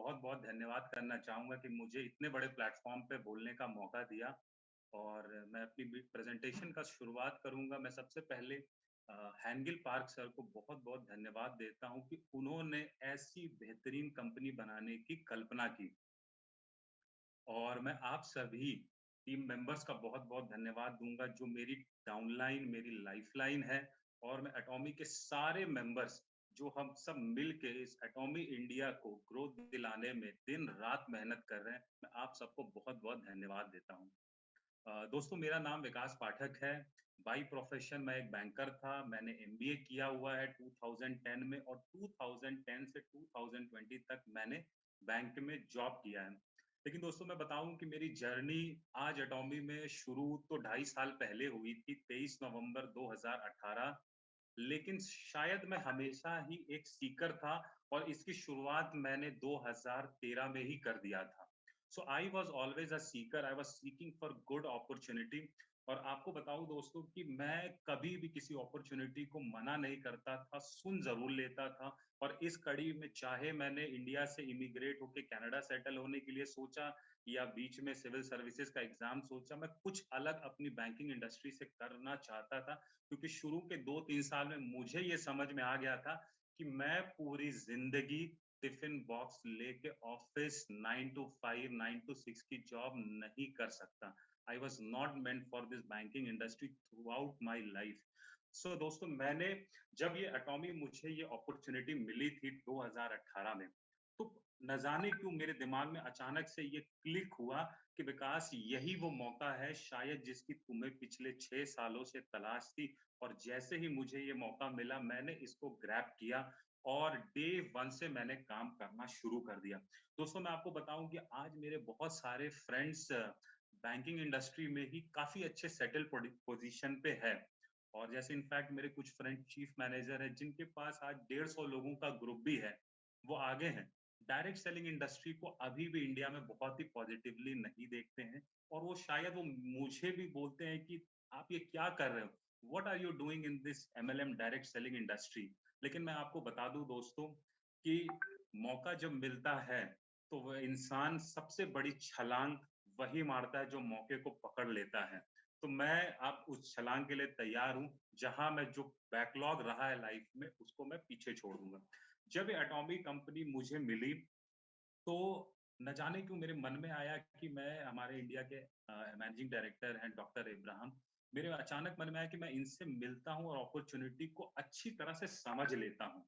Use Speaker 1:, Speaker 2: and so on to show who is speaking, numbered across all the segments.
Speaker 1: बहुत-बहुत धन्यवाद करना चाहूँगा कि मुझे इतने बड़े प्लेटफ़ॉर्म पे बोलने का मौका दिया और मैं अपनी प्रेज़ेंटेशन का शुरुआत करूँगा। मैं सबसे पहले हैंगिल पार्क सर को बहुत-बहुत धन्यवाद देता हूँ कि उन्होंने ऐसी बेहतरीन कंपनी बनाने की कल्पना की। और मैं आप सभी टीम मेंबर्स का बहुत-बहुत धन्यवाद दूँगा जो मेरी डाउनलाइन, मेरी लाइफ़लाइन है और मैं एटॉमी के सारे मेंबर्स जो हम सब मिल के इस एटॉमी इंडिया को ग्रोथ दिलाने में दिन-रात मेहनत कर रहे हैं, मैं आप सबको बहुत-बहुत धन्यवाद देता हूँ। दोस्तों मेरा नाम विकास पाठक है। बाय प्रोफ़ेशन मैं एक बैंकर था। मैंने एमबीए किया हुआ है 2010 में और 2010 से 2020 तक मैंने बैंक में जॉब किया है। लेकिन दोस्तों मैं बताऊँ कि मेरी जर्नी आज एटॉमी में शुरू तो 2.5 साल पहले हुई थी, 23 नवंबर 2018। लेकिन शायद मैं हमेशा ही एक सीकर था और इसकी शुरुआत मैंने 2013 में ही कर दिया था। So I was always a seeker, I was seeking for good opportunity और आपको बताऊँ दोस्तों कि मैं कभी भी किसी अपॉर्च्युनिटी को मना नहीं करता था, सुन ज़रूर लेता था और इस कड़ी में चाहे मैंने इंडिया से इमिग्रेट होके कनाडा सेटल होने के लिए सोचा या बीच में सिविल सर्विसेज़ का एग्ज़ाम सोचा, मैं कुछ अलग अपनी बैंकिंग इंडस्ट्री से करना चाहता था। क्योंकि शुरू के 2-3 साल में मुझे ये समझ में आ गया था कि मैं पूरी ज़िंदगी टिफ़िन बॉक्स लेके ऑफ़िस 9 टू 5, 9 टू 6 की जॉब नहीं कर सकता। I was not meant for this banking industry throughout my life. So दोस्तों मैंने जब ये एटॉमी मुझे ये अपॉर्च्युनिटी मिली थी 2018 में, तो न जाने क्यों मेरे दिमाग में अचानक से ये क्लिक हुआ कि विकास यही वो मौका है शायद जिसकी तुम्हें पिछले 6 सालों से तलाश थी और जैसे ही मुझे ये मौका मिला मैंने इसको ग्रैब किया और डे 1 से मैंने काम करना शुरू कर दिया। दोस्तों मैं आपको बताऊँ कि आज मेरे बहुत सारे फ्रेंड्स बैंकिंग इंडस्ट्री में ही काफ़ी अच्छे सेटल पोज़ीशन पे है और जैसे इनफैक्ट मेरे कुछ फ्रेंड चीफ मैनेजर हैं जिनके पास आज 150 लोगों का ग्रुप भी है, वो आगे हैं। डायरेक्ट सेलिंग इंडस्ट्री को अभी भी इंडिया में बहुत ही पॉजिटिवली नहीं देखते हैं और वो शायद वो मुझे भी बोलते हैं कि आप ये क्या कर रहे हो? What are you doing in this MLM direct selling industry? लेकिन मैं आपको बता दूं दोस्तों कि मौका जब मिलता है तो वह इंसान सबसे बड़ी छलांग वही मारता है जो मौके को पकड़ लेता है। तो मैं अब उस छलांग के लिए तैयार हूँ, जहाँ मैं जो बैकलॉग रहा है लाइफ में उसको मैं पीछे छोड़ दूँगा। जब ये एटॉमिक कंपनी मुझे मिली तो न जाने क्यों मेरे मन में आया कि मैं हमारे इंडिया के मैनेजिंग डायरेक्टर हैं डॉक्टर इब्राहिम, मेरे अचानक मन में आया कि मैं इनसे मिलता हूँ और अपॉर्च्युनिटी को अच्छी तरह से समझ लेता हूँ।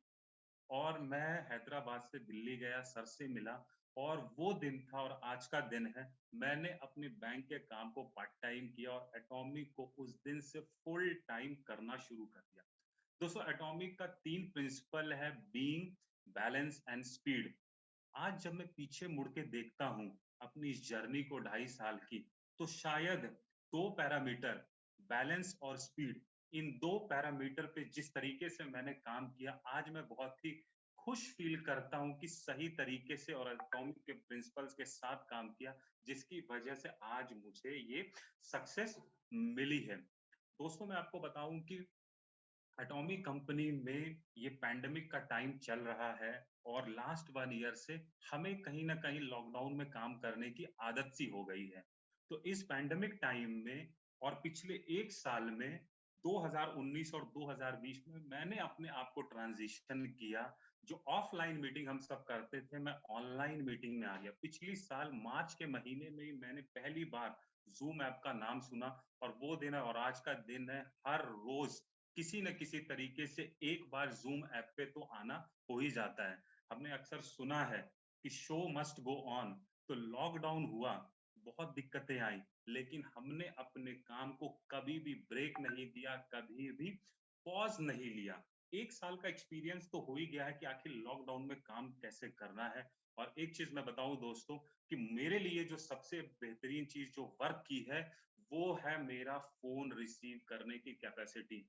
Speaker 1: और मैं हैदराबाद से दिल्ली गया, सर से मिला और वो दिन था और आज का दिन है, मैंने अपने बैंक के काम को पार्ट टाइम किया और एटॉमिक को उस दिन से फुल टाइम करना शुरू कर दिया। दोस्तों एटॉमिक का 3 प्रिंसिपल है बीइंग, बैलेंस एंड स्पीड। आज जब मैं पीछे मुड़ के देखता हूँ, अपनी इस जर्नी को 2.5 साल की, तो शायद 2 पैरामीटर बैलेंस और स्पीड, इन 2 पैरामीटर पे जिस तरीके से मैंने काम किया, आज मैं बहुत ही खुश फ़ील करता हूँ कि सही तरीके से और एटॉमिक के प्रिंसिपल्स के साथ काम किया, जिसकी वजह से आज मुझे ये सक्सेस मिली है। दोस्तों मैं आपको बताऊँ कि एटॉमिक कंपनी में ये पैंडेमिक का टाइम चल रहा है और लास्ट 1 ईयर से हमें कहीं न कहीं लॉकडाउन में काम करने की आदत सी हो गई है। तो इस पैंडेमिक टाइम में और पिछले 1 साल में 2019 और 2020 में मैंने अपने आप को ट्रांज़िशन किया, जो ऑफ़लाइन मीटिंग हम सब करते थे, मैं ऑनलाइन मीटिंग में आ गया। पिछली साल मार्च के महीने में ही मैंने पहली बार ज़ूम ऐप का नाम सुना और वो दिन है और आज का दिन है, हर रोज़ किसी न किसी तरीके से एक बार ज़ूम ऐप पे तो आना हो ही जाता है। हमने अक्सर सुना है कि शो मस्ट गो ऑन, तो लॉकडाउन हुआ, बहुत दिक्कतें आई, लेकिन हमने अपने काम को कभी भी ब्रेक नहीं दिया, कभी भी पॉज़ नहीं लिया। 1 साल का एक्सपीरियंस तो हो ही गया है कि आखिर लॉकडाउन में काम कैसे करना है और एक चीज़ मैं बताऊँ दोस्तों कि मेरे लिए जो सबसे बेहतरीन चीज़ जो वर्क की है, वो है मेरा फ़ोन रिसीव करने की कैपेसिटी।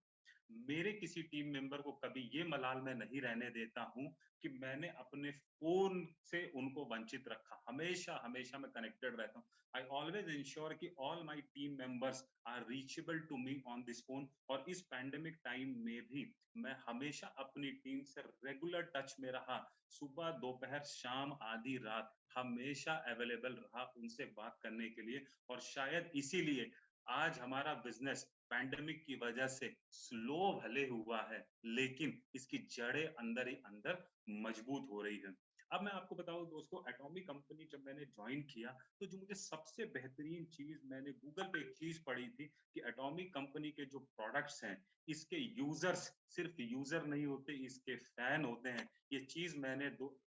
Speaker 1: मेरे किसी टीम मेंबर को कभी ये मलाल मैं नहीं रहने देता हूँ कि मैंने अपने फ़ोन से उनको वंचित रखा। हमेशा, हमेशा मैं कनेक्टेड रहता हूँ। आई ऑलवेज़ एन्श्योर कि all my team members are reachable to me on this phone और इस पैंडेमिक टाइम में भी मैं हमेशा अपनी टीम से रेगुलर टच में रहा। सुबह, दोपहर, शाम, आधी रात हमेशा अवेलेबल रहा उनसे बात करने के लिए और शायद इसीलिए आज हमारा बिज़नेस पैंडेमिक की वजह से स्लो भले हुआ है, लेकिन इसकी जड़ें अंदर ही अंदर मजबूत हो रही हैं। अब मैं आपको बताऊँ दोस्तों, एटॉमिक कंपनी जब मैंने जॉइन किया, तो जो मुझे सबसे बेहतरीन चीज़ मैंने गूगल पे एक चीज़ पढ़ी थी कि एटॉमिक कंपनी के जो प्रोडक्ट्स हैं, इसके यूज़र्स सिर्फ़ यूज़र नहीं होते, इसके फैन होते हैं। ये चीज़ मैंने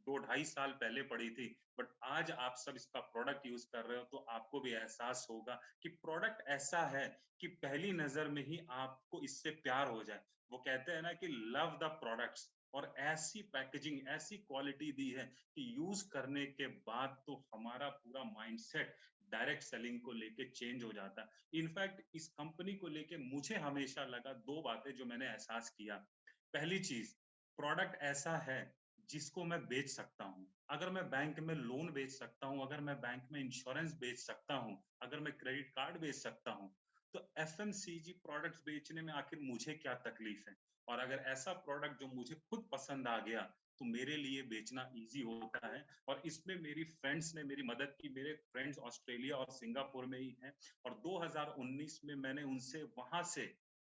Speaker 1: दो ढाई साल पहले पढ़ी थी, बट आज आप सब इसका प्रोडक्ट यूज़ कर रहे हो, तो आपको भी एहसास होगा कि प्रोडक्ट ऐसा है कि पहली नज़र में ही आपको इससे प्यार हो जाए। वो कहते हैं ना कि लव द प्रोडक्ट्स और ऐसी पैकेजिंग, ऐसी क्वालिटी दी है कि यूज़ करने के बाद तो हमारा पूरा माइंडसेट डायरेक्ट सेलिंग को लेके चेंज हो जाता है। इनफैक्ट इस कंपनी को लेके मुझे हमेशा लगा 2 बातें जो मैंने एहसास किया। पहली चीज़, प्रोडक्ट ऐसा है जिसको मैं बेच सकता हूँ। अगर मैं बैंक में लोन बेच सकता हूँ, अगर मैं बैंक में इंश्योरेंस बेच सकता हूँ, अगर मैं क्रेडिट कार्ड बेच सकता हूँ, तो एफएमसीजी प्रोडक्ट्स बेचने में आखिर मुझे क्या तकलीफ है? और अगर ऐसा प्रोडक्ट जो मुझे खुद पसंद आ गया, तो मेरे लिए बेचना ईज़ी होता है और इसमें मेरी फ्रेंड्स ने मेरी मदद की। मेरे फ्रेंड्स ऑस्ट्रेलिया और सिंगापुर में ही हैं और 2019 में मैंने उनसे वहाँ से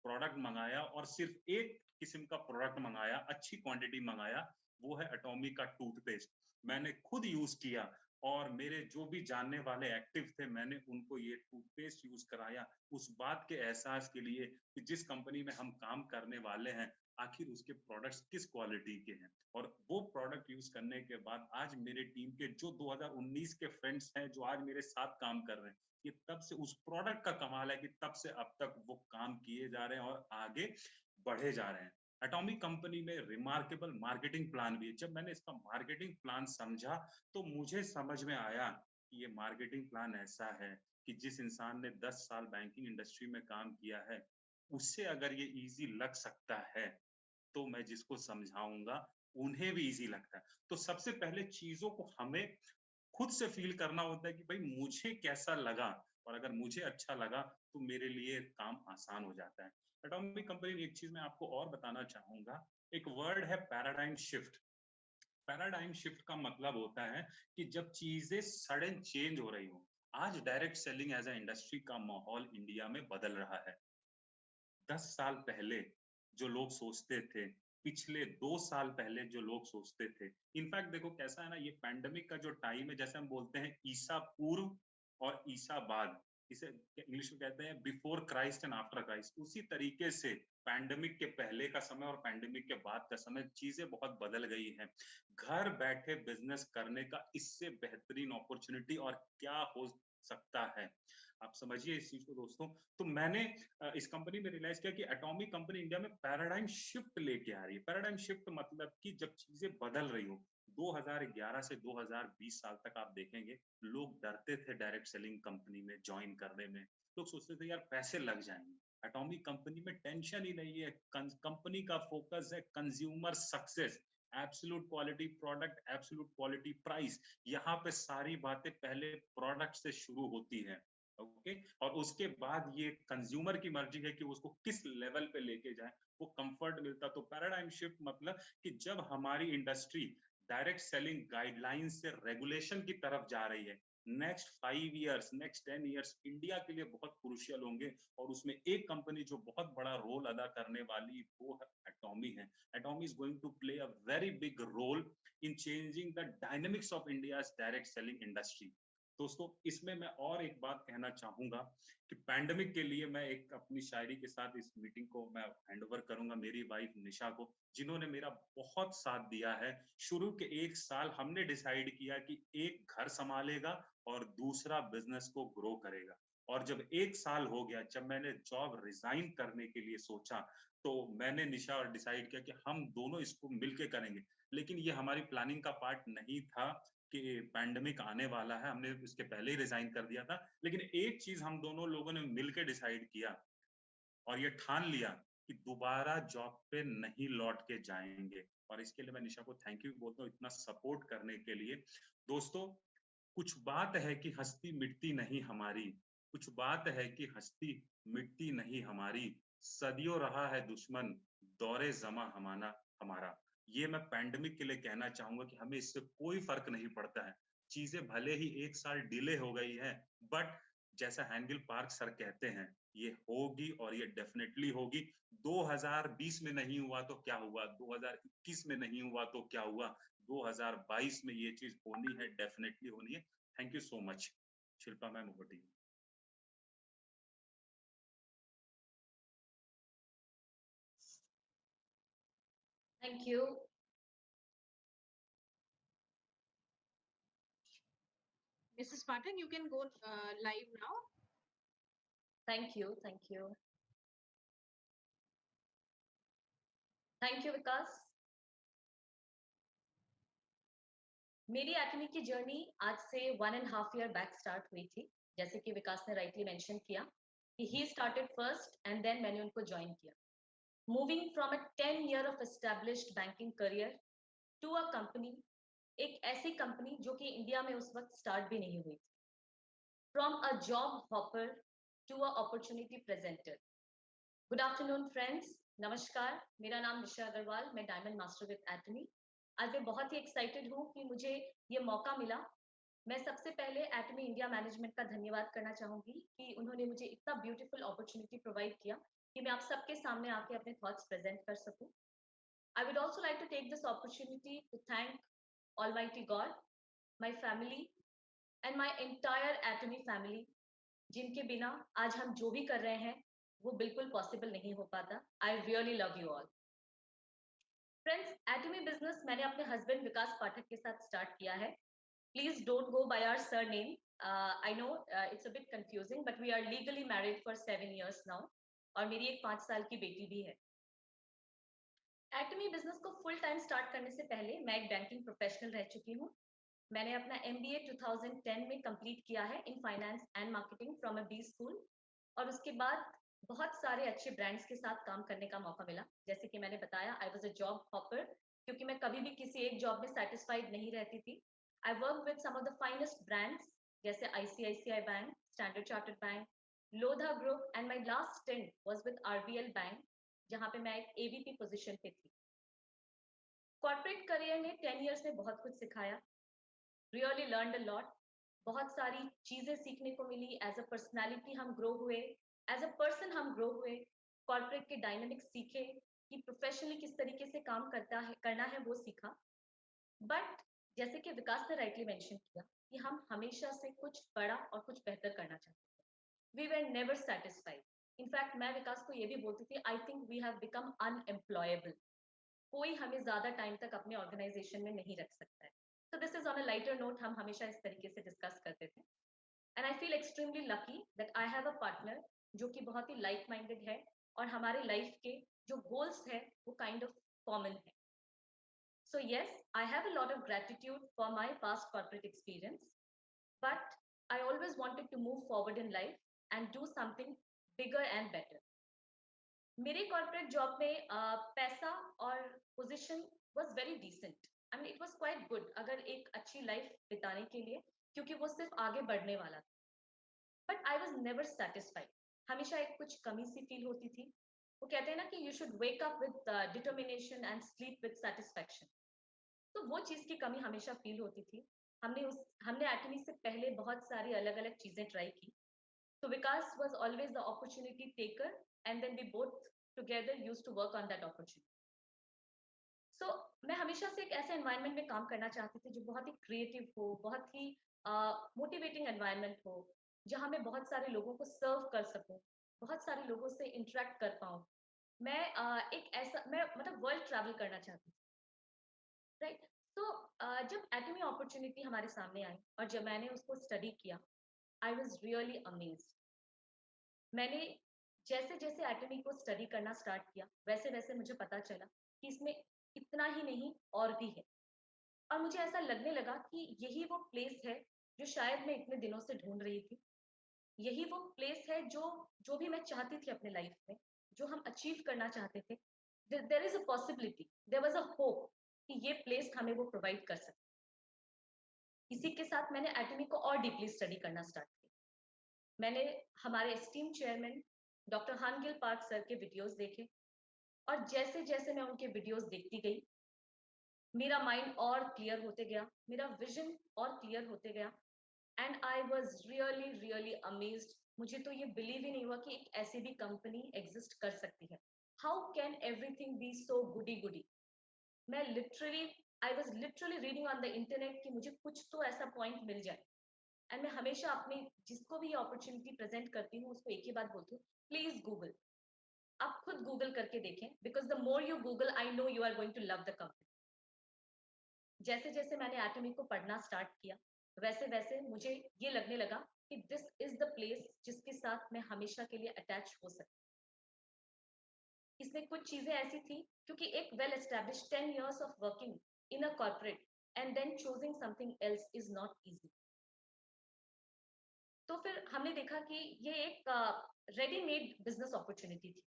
Speaker 1: प्रोडक्ट मँगाया और सिर्फ़ एक किस्म का प्रोडक्ट मँगाया, अच्छी क्वांटिटी मँगाया, वो है एटॉमिक का टूथपेस्ट। मैंने खुद यूज़ किया और मेरे जो भी जानने वाले एक्टिव थे, मैंने उनको ये टूथपेस्ट यूज़ कराया, उस बात के एहसास के लिए कि जिस कंपनी में हम काम करने वाले हैं, आखिर उसके प्रोडक्ट्स किस क्वालिटी के हैं। और वो प्रोडक्ट यूज़ करने के बाद आज मेरे टीम के जो 2019 के फ्रेंड्स हैं, जो आज मेरे साथ काम कर रहे हैं, ये तब से उस प्रोडक्ट का कमाल है कि तब से अब तक वो काम किए जा रहे हैं और आगे बढ़े जा रहे हैं। एटॉमिक कंपनी में रिमार्केबल मार्केटिंग प्लान भी है। जब मैंने इसका मार्केटिंग प्लान समझा, तो मुझे समझ में आया कि ये मार्केटिंग प्लान ऐसा है कि जिस इंसान ने 10 साल बैंकिंग इंडस्ट्री में काम किया है, उससे अगर ये ईज़ी लग सकता है, तो मैं जिसको समझाऊँगा, उन्हें भी ईज़ी लगता है। तो सबसे पहले चीज़ों को हमें खुद से फ़ील करना होता है कि भई मुझे कैसा लगा और अगर मुझे अच्छा लगा, तो मेरे लिए काम आसान हो जाता है। एटॉमिक कंपनी में एक चीज़ मैं आपको और बताना चाहूँगा, एक वर्ड है पैराडाइम शिफ्ट। पैराडाइम शिफ्ट का मतलब होता है कि जब चीज़ें सडन चेंज हो रही हों। आज direct selling as a industry का माहौल इंडिया में बदल रहा है। 10 साल पहले जो लोग सोचते थे, पिछले 2 साल पहले जो लोग सोचते थे। इनफैक्ट देखो कैसा है ना, ये पैंडेमिक का जो टाइम है, जैसे हम बोलते हैं ईसा पूर्व और ईसा बाद, इसे इंग्लिश में कहते हैं before Christ and after Christ. उसी तरीके से पैंडेमिक के पहले का समय और पैंडेमिक के बाद का समय चीज़ें बहुत बदल गई हैं। घर बैठे बिज़नेस करने का इससे बेहतरीन अपॉर्च्युनिटी और क्या हो सकता है? आप समझिए इस चीज़ को दोस्तों। तो मैंने इस कंपनी में रियलाइज़ किया कि एटॉमिक कंपनी इंडिया में पैराडाइम शिफ्ट लेके आ रही है। पैराडाइम शिफ्ट मतलब कि जब चीज़ें बदल रही हो, 2011 से 2020 साल तक आप देखेंगे, लोग डरते थे डायरेक्ट सेलिंग कंपनी में जॉइन करने में। लोग सोचते थे यार पैसे लग जाएँगे। एटॉमिक कंपनी में टेंशन ही नहीं है, कंपनी का फोकस है consumer success, absolute quality product, absolute quality price. यहाँ पे सारी बातें पहले प्रोडक्ट से शुरू होती हैं। ओके, और उसके बाद ये कंज्यूमर की मर्जी है कि उसको किस लेवल पे लेके जाए, वो कंफर्ट मिलता। तो पैराडाइम शिफ्ट मतलब कि जब हमारी इंडस्ट्री डायरेक्ट सेलिंग गाइडलाइन से रेगुलेशन की तरफ जा रही है, next 5 years, next 10 years India के लिए बहुत क्रूशियल होंगे और उसमें एक कंपनी जो बहुत बड़ा रोल अदा करने वाली वो है एटॉमी है। Atomy is going to play a very big role in changing the dynamics of India's direct selling industry. दोस्तों, इसमें मैं और एक बात कहना चाहूँगा कि पैंडेमिक के लिए मैं एक अपनी शायरी के साथ इस मीटिंग को मैं हैंडओवर करूँगा मेरी वाइफ निशा को, जिन्होंने मेरा बहुत साथ दिया है। शुरू के 1 साल हमने डिसाइड किया कि एक घर सँभालेगा और दूसरा बिज़नेस को ग्रो करेगा। और जब 1 साल हो गया, जब मैंने जॉब रिज़ाइन करने के लिए सोचा, तो मैंने निशा और डिसाइड किया कि हम दोनों इसको मिल के करेंगे। लेकिन ये हमारी प्लानिंग का पार्ट नहीं था कि पैंडेमिक आने वाला है, हमने इसके पहले ही रिज़ाइन कर दिया था। लेकिन एक चीज़ हम दोनों लोगों ने मिल के डिसाइड किया और ये ठान लिया कि दोबारा जॉब पे नहीं लौट के जाएँगे। और इसके लिए मैं निशा को थैंक यू बोलता हूँ इतना सपोर्ट करने के लिए। दोस्तों, कुछ बात है कि हस्ती मिटती नहीं हमारी, कुछ बात है कि हस्ती मिटती नहीं हमारी, सदियों रहा है दुश्मन दौरे ज़मां हमारा। ये मैं पैंडेमिक के लिए कहना चाहूँगा कि हमें इससे कोई फ़र्क नहीं पड़ता है। चीज़ें भले ही 1 साल डिले हो गई हैं, बट जैसा हैंगिल पार्क सर कहते हैं, ये होगी और ये डेफ़िनेटली होगी। 2020 में नहीं हुआ तो क्या हुआ? 2021 में नहीं हुआ तो क्या हुआ? 2022 में ये चीज़ होनी है, डेफ़िनेटली होनी है। Thank you so much. Shilpa ma'am, over to you.
Speaker 2: Thank you.
Speaker 3: Mrs. Patan, you can go live now.
Speaker 2: Thank you. Thank you. Thank you, Vikas. मेरी एटमी की जर्नी आज से 1.5 year बैक स्टार्ट हुई थी, जैसे कि विकास ने राइटली मेंशन किया कि he started first and then मैंने उनको ज्वाइन किया। Moving from a 10 year of established banking career to a company, एक ऐसी कंपनी जो कि इंडिया में उस वक्त स्टार्ट भी नहीं हुई थी। From a job hopper to a opportunity presenter. Good afternoon friends, नमस्कार। मेरा नाम निशा अग्रवाल, मैं डायमंड मास्टर विद एटमी। आज मैं बहुत ही एक्साइटेड हूँ कि मुझे ये मौका मिला। मैं सबसे पहले एटमी इंडिया मैनेजमेंट का धन्यवाद करना चाहूँगी कि उन्होंने मुझे इतना ब्यूटीफुल अपॉर्चुनिटी प्रोवाइड किया कि मैं आप सबके सामने आके अपने थॉट्स प्रेजेंट कर सकूँ। I would also like to take this opportunity to thank almighty God, my family and my entire Atomy family, जिनके बिना आज हम जो भी कर रहे हैं वो बिल्कुल पॉसिबल नहीं हो पाता। I really love you all. Friends, Atomy business मैंने अपने हस्बैंड विकास पाठक के साथ स्टार्ट किया है। Please don't go by our surname. I know it's a bit confusing, but we are legally married for 7 years now, और मेरी एक 5 साल की बेटी भी है। एटमी बिजनेस को फुल टाइम स्टार्ट करने से पहले मैं एक बैंकिंग प्रोफेशनल रह चुकी हूँ। मैंने अपना MBA 2010 में कंप्लीट किया है in finance and marketing from a B school, और उसके बाद बहुत सारे अच्छे ब्रांड्स के साथ काम करने का मौका मिला। जैसे कि मैंने बताया, I was a job hopper, क्योंकि मैं कभी भी किसी एक जॉब में सेटिस्फाइड नहीं रहती थी। I work with some of the finest brands जैसे ICICI bank, Standard Chartered bank, Lodha group, and my last stint was with RBL bank, जहां पे मैं एक AVP पोजीशन पे थी। कॉर्पोरेट करियर ने 10 years में बहुत कुछ सिखाया। Really learned a lot. बहुत सारी चीजें सीखने को मिली। एज अ पर्सनैलिटी हम ग्रो हुए, एज अ पर्सन हम ग्रो हुए। कॉर्पोरेट के डायनेमिक्स सीखे कि प्रोफेशनली किस तरीके से काम करना है वो सीखा। बट जैसे कि विकास ने राइटली मेंशन किया कि हम हमेशा से कुछ बड़ा और कुछ बेहतर करना चाहते थे। We were never satisfied. In fact मैं विकास को ये भी बोलती थी, I think we have become unemployable. कोई हमें ज्यादा टाइम तक अपने ऑर्गेनाइजेशन में नहीं रख सकता है। So this is on a lighter note, हम हमेशा इस तरीके से डिस्कस करते थे। And I feel extremely lucky that I have a partner जो कि बहुत ही लाइक माइंडेड है, और हमारे लाइफ के जो गोल्स है वो काइंड ऑफ कॉमन है। So yes, I have a lot of gratitude for my past corporate experience, but I always wanted to move forward in life and do something bigger and better. मेरे corporate job में पैसा और position was very decent. I mean it was quite good अगर एक अच्छी life बिताने के लिए, क्योंकि वो सिर्फ आगे बढ़ने वाला था। But I was never satisfied. हमेशा एक कुछ कमी सी फील होती थी। वो कहते हैं ना कि you should wake up with determination and sleep with satisfaction. तो वो चीज की कमी हमेशा फील होती थी। हमने एटमी से पहले बहुत सारी अलग अलग चीजें ट्राई की। So Vikas was always the opportunity taker, and then we both together used to work on that opportunity. So मैं हमेशा से एक ऐसे एनवायरनमेंट में काम करना चाहती थी जो बहुत ही क्रिएटिव हो, बहुत ही मोटिवेटिंग एनवायरनमेंट हो, जहाँ मैं बहुत सारे लोगों को सर्व कर सकूं, बहुत सारे लोगों से इंटरेक्ट कर पाऊं। मैं मतलब वर्ल्ड ट्रैवल करना चाहती थी, राइट। तो जब एटमी अपॉर्चुनिटी हमारे सामने आई और जब मैंने उसको स्टडी किया, आई वॉज रियली अमेज्ड। मैंने जैसे जैसे एटमी को स्टडी करना स्टार्ट किया, वैसे वैसे मुझे पता चला कि इसमें इतना ही नहीं और भी है। और मुझे ऐसा लगने लगा कि यही वो प्लेस है जो शायद मैं इतने दिनों से ढूंढ रही थी। यही वो प्लेस है जो जो भी मैं चाहती थी अपने लाइफ में, जो हम अचीव करना चाहते थे, there is a possibility, there was a hope कि ये प्लेस हमें वो प्रोवाइड कर सकते। इसी के साथ मैंने एटमी को और डीपली स्टडी करना स्टार्ट किया। मैंने हमारे esteem chairman doctor Hangil Park sir के वीडियोस देखे, और जैसे जैसे मैं उनके वीडियोस देखती गई, मेरा माइंड और क्लियर होते गया, मेरा विजन और क्लियर होते गया, and I was really really amazed. मुझे तो ये बिलीव ही नहीं हुआ कि एक ऐसी भी कंपनी एग्जिस्ट कर सकती है। हाउ कैन एवरीथिंग बी सो गुडी गुडी। मैं literally, I was literally reading on the internet कि मुझे कुछ तो ऐसा पॉइंट मिल जाए। एंड मैं हमेशा अपनी जिसको भी ये अपॉर्चुनिटी प्रेजेंट करती हूँ उसको एक ही बात बोलती हूँ, प्लीज गूगल। आप खुद गूगल करके देखें, because the more you Google I know you are going to love the company. जैसे जैसे मैंने एटमी को पढ़ना स्टार्ट किया, वैसे वैसे मुझे ये लगने लगा कि दिस इज द प्लेस जिसके साथ मैं हमेशा के लिए अटैच हो सकती। इसमें कुछ चीजें ऐसी थी, क्योंकि एक well establish 10 years of working in a corporate and then choosing something else is not easy. तो फिर हमने देखा कि ये एक रेडीमेड बिजनेस अपॉर्चुनिटी थी,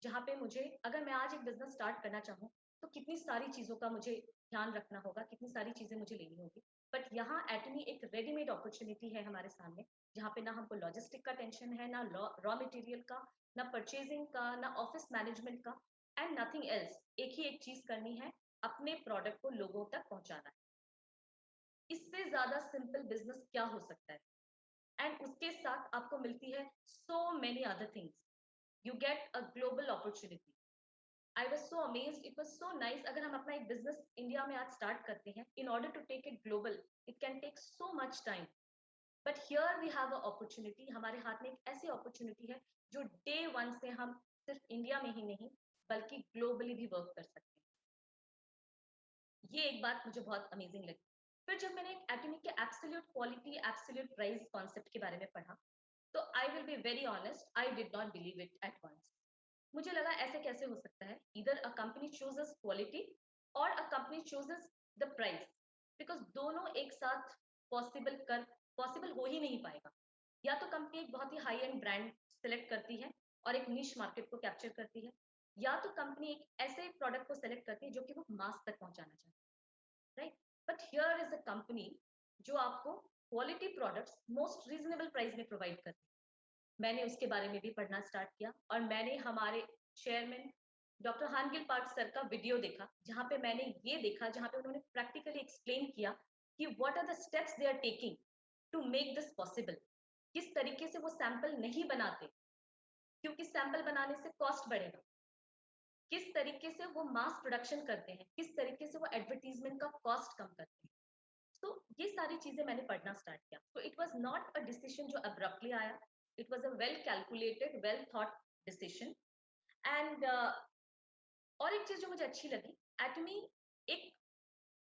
Speaker 2: जहाँ पे मुझे, अगर मैं आज एक बिजनेस स्टार्ट करना चाहूँ तो कितनी सारी चीज़ों का मुझे ध्यान रखना होगा, कितनी सारी चीज़ें मुझे लेनी होगी। बट यहाँ एटमी एक रेडीमेड अपॉर्चुनिटी है हमारे सामने, जहाँ पे ना हमको लॉजिस्टिक का टेंशन है, ना रॉ मटेरियल का, ना परचेजिंग का, ना ऑफिस मैनेजमेंट का, एंड नथिंग एल्स। एक ही एक चीज़ करनी है, अपने प्रोडक्ट को लोगों तक पहुँचाना है। इससे ज़्यादा सिंपल बिजनेस क्या हो सकता है? एंड उसके साथ आपको मिलती है so many other things. You get a global opportunity. I was so amazed, it was so nice. अगर हम अपना एक बिजनेस इंडिया में आज स्टार्ट करते हैं, in order to take it global it can take so much time, but here we have a opportunity. हमारे हाथ में एक ऐसी अपॉर्चुनिटी है जो डे वन से हम सिर्फ इंडिया में ही नहीं बल्कि ग्लोबली भी वर्क कर सकते हैं। ये एक बात मुझे बहुत अमेजिंग लगी। फिर जब मैंने एटॉमिक के absolute quality absolute price concept के बारे में पढ़ा, तो I will be very honest, I did not believe it at once. मुझे लगा ऐसे कैसे हो सकता है, इधर अ कंपनी चूजेस क्वालिटी और a company chooses the price, because दोनों एक साथ पॉसिबल हो ही नहीं पाएगा। या तो कंपनी एक बहुत ही हाई एंड ब्रांड सेलेक्ट करती है और एक निश मार्केट को कैप्चर करती है, या तो कंपनी एक ऐसे प्रोडक्ट को सेलेक्ट करती है जो कि वो मास तक पहुंचाना चाहती है, right. But here is a company जो आपको quality products most reasonable price में प्रोवाइड करती है। मैंने उसके बारे में भी पढ़ना स्टार्ट किया, और मैंने हमारे chairman doctor Hangil Park sir का वीडियो देखा, जहाँ पे मैंने ये देखा, जहाँ पे उन्होंने प्रैक्टिकली एक्सप्लेन किया कि what are the steps they are taking to make this possible. किस तरीके से वो सैंपल नहीं बनाते, क्योंकि सैंपल बनाने से कॉस्ट बढ़ेगा। किस तरीके से वो मास प्रोडक्शन करते हैं, किस तरीके से वो एडवर्टीजमेंट का कॉस्ट कम करते हैं। तो ये सारी चीजें मैंने पढ़ना स्टार्ट किया। तो it was not a decision जो अब्रप्टली आया, it was a well calculated well thought decision. And और एक चीज जो मुझे अच्छी लगी, एटमी एक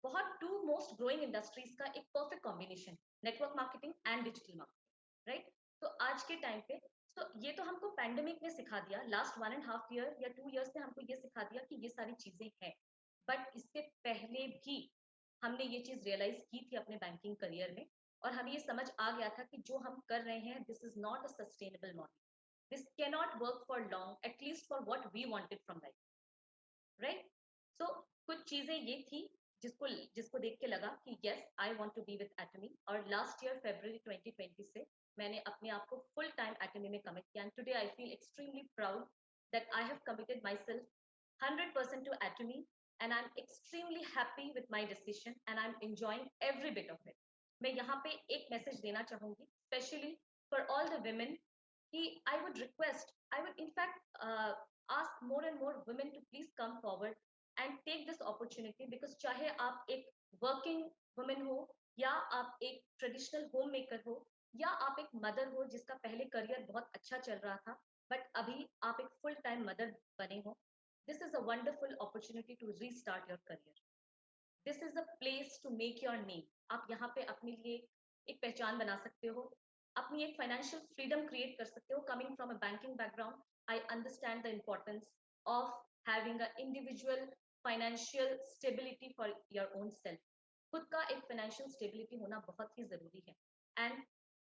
Speaker 2: बहुत टू मोस्ट ग्रोइंग इंडस्ट्रीज का एक perfect combination, network marketing and digital marketing, right. तो आज के टाइम पे, तो ये तो हमको पैंडेमिक ने सिखा दिया, लास्ट 1.5 ईयर या 2 ईयर्स ने हमको ये सिखा दिया कि ये सारी चीजें हैं। बट इससे पहले भी हमने ये चीज रियलाइज की थी अपने बैंकिंग करियर में, और हमें ये समझ आ गया था कि जो हम कर रहे हैं this is not a sustainable model, this cannot work for long, at least for what we wanted from life, right. So कुछ चीजें ये थी जिसको जिसको देख के लगा कि yes I want to be with Atomy. और लास्ट ईयर February 2020 से मैंने अपने आप को फुल टाइम एटमी में कमिट किया, and today I feel extremely proud that I have committed my self 100% to Atomy, and I'm extremely happy with my decision and I'm enjoying every bit of it. मैं यहाँ पे एक message देना चाहूंगी, specially for all the women, कि I would request, I would in fact ask more and more women to please come forward and take this opportunity, because चाहे आप एक working woman हो, या आप एक ट्रेडिशनल होम मेकर हो, या आप एक मदर हो जिसका पहले करियर बहुत अच्छा चल रहा था बट अभी आप एक फुल टाइम मदर बने हो, this is a wonderful opportunity to restart your career. This is a place to make your name. आप यहाँ पे अपने लिए एक पहचान बना सकते हो, अपनी एक फाइनेंशियल फ्रीडम क्रिएट कर सकते हो। Coming from a banking background, I understand the importance of having a individual financial stability for your own self. खुद का एक फाइनेंशियल स्टेबिलिटी होना बहुत ही जरूरी है, एंड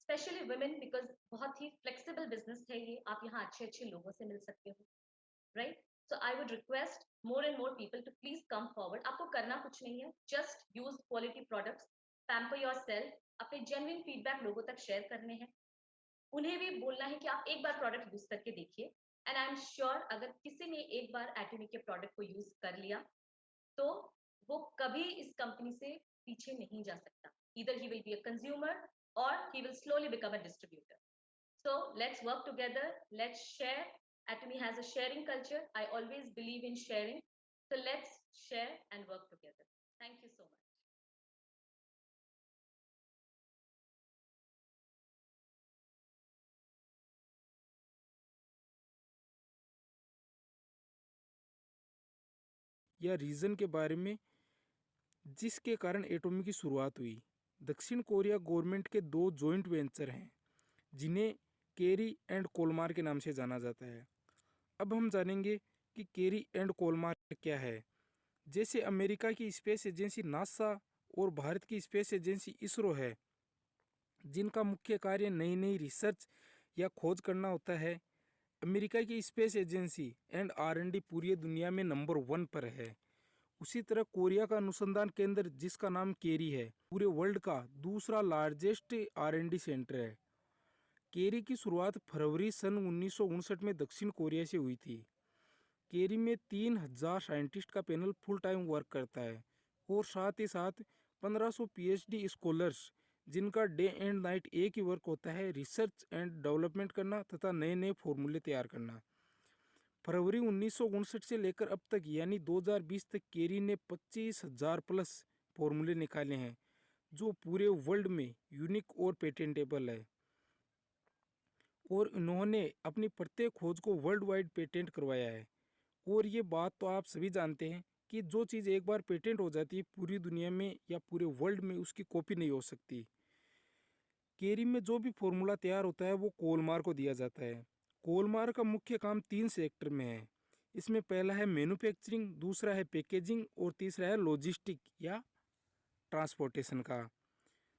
Speaker 2: स्पेशली वुमेन, बिकॉज बहुत ही फ्लेक्सिबल बिजनेस है ये। आप यहाँ अच्छे अच्छे लोगों से मिल सकते हो, right? So I would request more and more people to please come forward. आपको करना कुछ नहीं है, just use quality products, pamper yourself, अपने genuine feedback लोगों तक share करने हैं, उन्हें भी बोलना है कि आप एक बार प्रोडक्ट यूज करके देखिए, एंड आई एम श्योर अगर किसी ने एक बार एटमी के प्रोडक्ट को यूज कर लिया तो वो कभी इस कंपनी से पीछे नहीं जा सकता. Either he will be a consumer or he will slowly become a distributor. So let's work together, let's share. Atomy has a sharing culture. I always believe in sharing. So let's share and work together. Thank you so much.
Speaker 4: या reason के बारे में जिसके कारण Atomy की शुरुआत हुई. दक्षिण कोरिया गवर्नमेंट के 2 जॉइंट वेंचर हैं जिन्हें केरी एंड कोलमार के नाम से जाना जाता है. अब हम जानेंगे कि केरी एंड कोलमार क्या है. जैसे अमेरिका की स्पेस एजेंसी नासा और भारत की स्पेस एजेंसी इसरो है, जिनका मुख्य कार्य नई नई रिसर्च या खोज करना होता है, अमेरिका की स्पेस एजेंसी एंड R&D पूरी दुनिया में नंबर 1 पर है. उसी तरह कोरिया का अनुसंधान केंद्र जिसका नाम केरी है, पूरे वर्ल्ड का दूसरा लार्जेस्ट R&D सेंटर है. केरी की शुरुआत फरवरी सन 1959 में दक्षिण कोरिया से हुई थी. केरी में 3000 साइंटिस्ट का पैनल फुल टाइम वर्क करता है और साथ ही साथ 1500 PhD स्कॉलर्स जिनका डे एंड नाइट एक ही वर्क होता है, रिसर्च एंड डेवलपमेंट करना तथा नए नए फॉर्मूले तैयार करना. फरवरी 1959 से लेकर अब तक यानी 2020 तक केरी ने 25,000 प्लस फॉर्मूले निकाले हैं जो पूरे वर्ल्ड में यूनिक और पेटेंटेबल है. और इन्होंने अपनी प्रत्येक खोज को वर्ल्ड वाइड पेटेंट करवाया है. और ये बात तो आप सभी जानते हैं कि जो चीज़ एक बार पेटेंट हो जाती है पूरी दुनिया में या पूरे वर्ल्ड में उसकी कॉपी नहीं हो सकती. केरी में जो भी फॉर्मूला तैयार होता है वो कोलमार को दिया जाता है. कोलमार का मुख्य काम 3 सेक्टर में है. इसमें पहला है मैन्युफैक्चरिंग, दूसरा है पैकेजिंग और तीसरा है लॉजिस्टिक या ट्रांसपोर्टेशन का.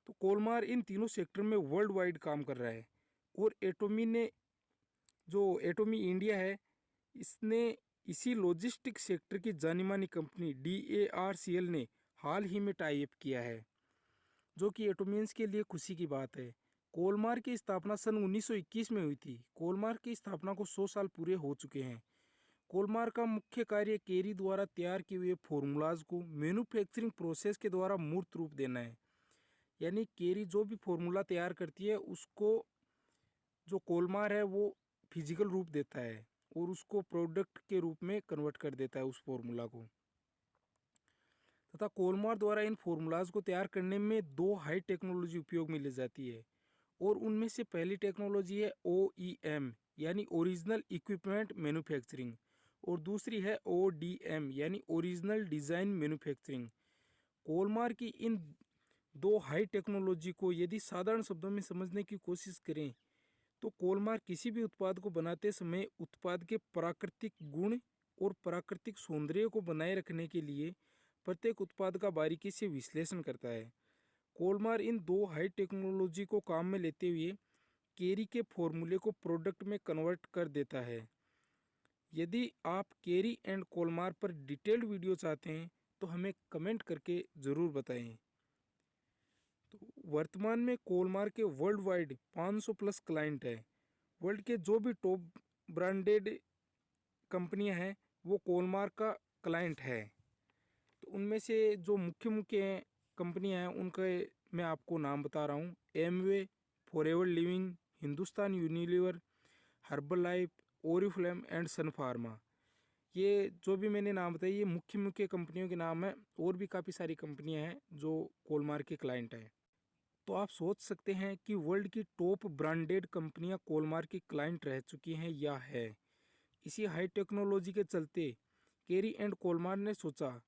Speaker 4: तो कोलमार इन तीनों सेक्टर में वर्ल्ड वाइड काम कर रहा है. और एटोमी इंडिया है, इसने इसी लॉजिस्टिक सेक्टर की जानी मानी कंपनी DARCL ने हाल ही में टाई अप किया है, जो कि एटोमियंस के लिए खुशी की बात है. कोलमार की स्थापना सन 1921 में हुई थी. कोलमार की स्थापना को 100 साल पूरे हो चुके हैं. कोलमार का मुख्य कार्य केरी द्वारा तैयार किए हुए फॉर्मूलाज को मैन्युफैक्चरिंग प्रोसेस के द्वारा मूर्त रूप देना है. यानी केरी जो भी फॉर्मूला तैयार करती है उसको जो कोलमार है वो फिजिकल रूप देता है और उसको प्रोडक्ट के रूप में कन्वर्ट कर देता है उस फॉर्मूला को. तथा कोलमार द्वारा इन फॉर्मूलाज को तैयार करने में 2 हाई टेक्नोलॉजी उपयोग में ली जाती है. और उनमें से पहली टेक्नोलॉजी है OEM यानी ओरिजिनल इक्विपमेंट मैन्युफैक्चरिंग और दूसरी है ODM यानी ओरिजिनल डिज़ाइन मैन्युफैक्चरिंग. कोलमार की इन 2 हाई टेक्नोलॉजी को यदि साधारण शब्दों में समझने की कोशिश करें तो कोलमार किसी भी उत्पाद को बनाते समय उत्पाद के प्राकृतिक गुण और प्राकृतिक सौंदर्य को बनाए रखने के लिए प्रत्येक उत्पाद का बारीकी से विश्लेषण करता है. कोलमार इन 2 हाई टेक्नोलॉजी को काम में लेते हुए केरी के फॉर्मूले को प्रोडक्ट में कन्वर्ट कर देता है. यदि आप केरी एंड कोलमार पर डिटेल्ड वीडियो चाहते हैं तो हमें कमेंट करके ज़रूर बताएं. तो वर्तमान में कोलमार के वर्ल्ड वाइड 500 प्लस क्लाइंट है. वर्ल्ड के जो भी टॉप ब्रांडेड कंपनियां हैं वो कोलमार का क्लाइंट है. तो उनमें से जो मुख्य मुख्य कंपनियां हैं उनके मैं आपको नाम बता रहा हूँ. Amway, Forever Living, Hindustan Unilever, Herbalife, Oriflame and Sun Pharma. ये जो भी मैंने नाम बताए ये मुख्य मुख्य कंपनियों के नाम हैं. और भी काफ़ी सारी कंपनियां हैं जो कोलमार के क्लाइंट हैं. तो आप सोच सकते हैं कि वर्ल्ड की टॉप ब्रांडेड कंपनियां कोलमार की क्लाइंट रह चुकी हैं या है. इसी हाई टेक्नोलॉजी के चलते केरी एंड कोलमार ने सोचा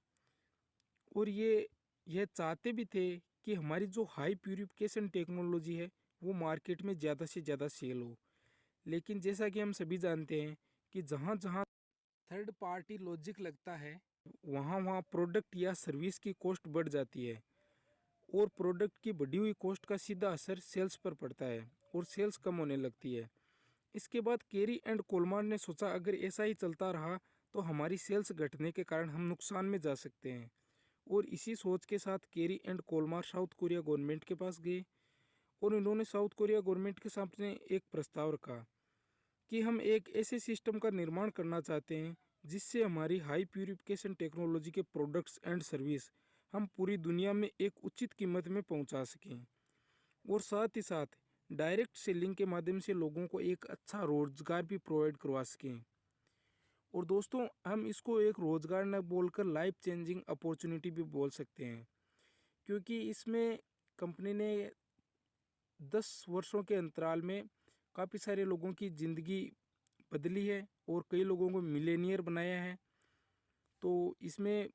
Speaker 4: और यह चाहते भी थे कि हमारी जो हाई प्यूरिफिकेशन टेक्नोलॉजी है वो मार्केट में ज़्यादा से ज़्यादा सेल हो. लेकिन जैसा कि हम सभी जानते हैं कि जहाँ जहाँ थर्ड पार्टी लॉजिक लगता है वहाँ वहाँ प्रोडक्ट या सर्विस की कॉस्ट बढ़ जाती है और प्रोडक्ट की बढ़ी हुई कॉस्ट का सीधा असर सेल्स पर पड़ता है और सेल्स कम होने लगती है. इसके बाद केरी एंड कोलमार ने सोचा अगर ऐसा ही चलता रहा तो हमारी सेल्स घटने के कारण हम नुकसान में जा सकते हैं, और इसी सोच के साथ केरी एंड कोलमार साउथ कोरिया गवर्नमेंट के पास गए और इन्होंने साउथ कोरिया गवर्नमेंट के सामने एक प्रस्ताव रखा कि हम एक ऐसे सिस्टम का निर्माण करना चाहते हैं जिससे हमारी हाई प्यूरिफिकेशन टेक्नोलॉजी के प्रोडक्ट्स एंड सर्विस हम पूरी दुनिया में एक उचित कीमत में पहुंचा सकें, और साथ ही साथ डायरेक्ट सेलिंग के माध्यम से लोगों को एक अच्छा रोजगार भी प्रोवाइड करवा सकें। और दोस्तों, हम इसको एक रोजगार न बोलकर लाइफ चेंजिंग अपॉर्चुनिटी भी बोल सकते हैं, क्योंकि इसमें कंपनी ने 10 वर्षों के अंतराल में काफ़ी सारे लोगों की ज़िंदगी बदली है और कई लोगों को मिलेनियर बनाया है। तो इसमें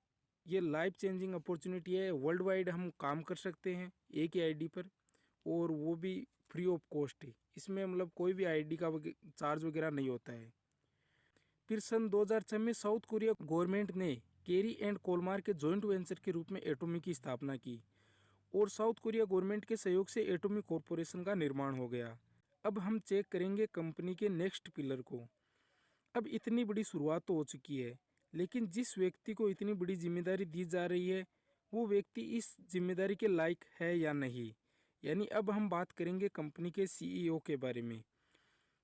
Speaker 4: ये लाइफ चेंजिंग अपॉर्चुनिटी है, वर्ल्ड वाइड हम काम कर सकते हैं एक ही आईडी पर, और वो भी फ्री ऑफ कॉस्ट। इसमें मतलब कोई भी आईडी का चार्ज वगैरह नहीं होता है। फिर सन 2006 में साउथ कोरिया गवर्नमेंट ने केरी एंड कोलमार के जॉइंट वेंचर के रूप में एटोमी की स्थापना की और साउथ कोरिया गवर्नमेंट के सहयोग से एटोमी कॉरपोरेशन का निर्माण हो गया। अब हम चेक करेंगे कंपनी के नेक्स्ट पिलर को। अब इतनी बड़ी शुरुआत तो हो चुकी है, लेकिन जिस व्यक्ति को इतनी बड़ी जिम्मेदारी दी जा रही है वो व्यक्ति इस जिम्मेदारी के लायक है या नहीं। यानी अब हम बात करेंगे कंपनी के सीईओ के बारे में,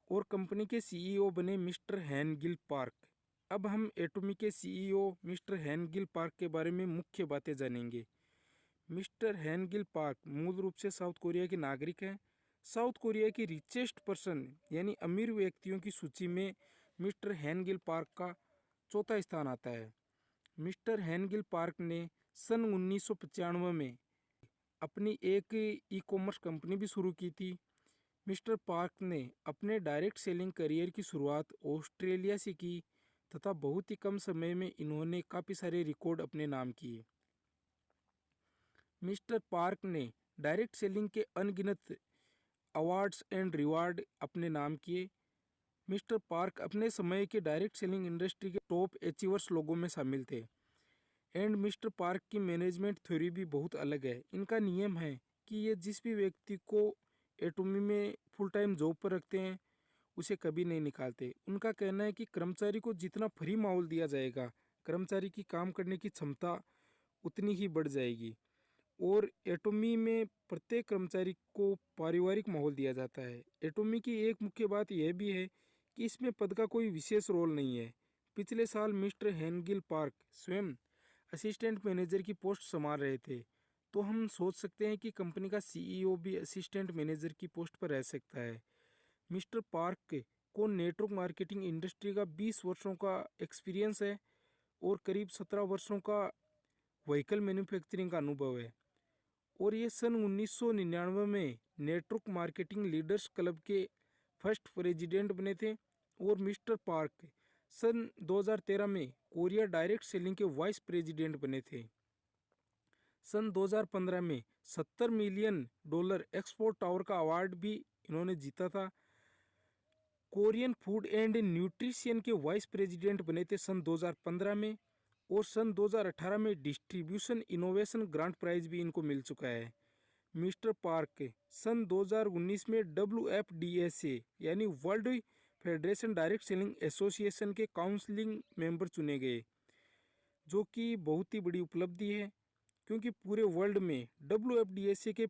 Speaker 4: और कंपनी के सीईओ बने मिस्टर हैन गिल पार्क। अब हम एटोमी के सीईओ मिस्टर हैन गिल पार्क के बारे में मुख्य बातें जानेंगे। मिस्टर हैन गिल पार्क मूल रूप से साउथ कोरिया के नागरिक हैं। साउथ कोरिया की रिचेस्ट पर्सन यानी अमीर व्यक्तियों की सूची में मिस्टर हैन गिल पार्क का चौथा स्थान आता है। मिस्टर हैन गिल पार्क ने सन 1995 में अपनी एक ई कॉमर्स कंपनी भी शुरू की थी। मिस्टर पार्क ने अपने डायरेक्ट सेलिंग करियर की शुरुआत ऑस्ट्रेलिया से की तथा बहुत ही कम समय में इन्होंने काफ़ी सारे रिकॉर्ड अपने नाम किए। मिस्टर पार्क ने डायरेक्ट सेलिंग के अनगिनत अवार्ड्स एंड रिवार्ड अपने नाम किए। मिस्टर पार्क अपने समय के डायरेक्ट सेलिंग इंडस्ट्री के टॉप अचीवर्स लोगों में शामिल थे। एंड मिस्टर पार्क की मैनेजमेंट थ्योरी भी बहुत अलग है। इनका नियम है कि ये जिस भी व्यक्ति को एटोमी में फुल टाइम जॉब पर रखते हैं उसे कभी नहीं निकालते। उनका कहना है कि कर्मचारी को जितना फ्री माहौल दिया जाएगा, कर्मचारी की काम करने की क्षमता उतनी ही बढ़ जाएगी। और एटोमी में प्रत्येक कर्मचारी को पारिवारिक माहौल दिया जाता है। एटोमी की एक मुख्य बात यह भी है कि इसमें पद का कोई विशेष रोल नहीं है। पिछले साल मिस्टर हैनगिल पार्क स्वयं असिस्टेंट मैनेजर की पोस्ट संभाल रहे थे, तो हम सोच सकते हैं कि कंपनी का सीईओ भी असिस्टेंट मैनेजर की पोस्ट पर रह सकता है। मिस्टर पार्क को नेटवर्क मार्केटिंग इंडस्ट्री का 20 वर्षों का एक्सपीरियंस है और करीब 17 वर्षों का व्हीकल मैन्युफैक्चरिंग का अनुभव है, और ये सन 1999 में नेटवर्क मार्केटिंग लीडर्स क्लब के फर्स्ट प्रेसिडेंट बने थे। और मिस्टर पार्क सन 2013 में कोरिया डायरेक्ट सेलिंग के वाइस प्रेसिडेंट बने थे। सन 2015 में $70 मिलियन एक्सपोर्ट टावर का अवार्ड भी इन्होंने जीता था। कोरियन फूड एंड न्यूट्रिशन के वाइस प्रेसिडेंट बने थे सन 2015 में, और सन 2018 में डिस्ट्रीब्यूशन इनोवेशन ग्रांट प्राइज भी इनको मिल चुका है। मिस्टर पार्क सन 2019 में WFDSA यानी world federation direct selling association के काउंसलिंग मेंबर चुने गए, जो कि बहुत ही बड़ी उपलब्धि है, क्योंकि पूरे वर्ल्ड में WFDSA के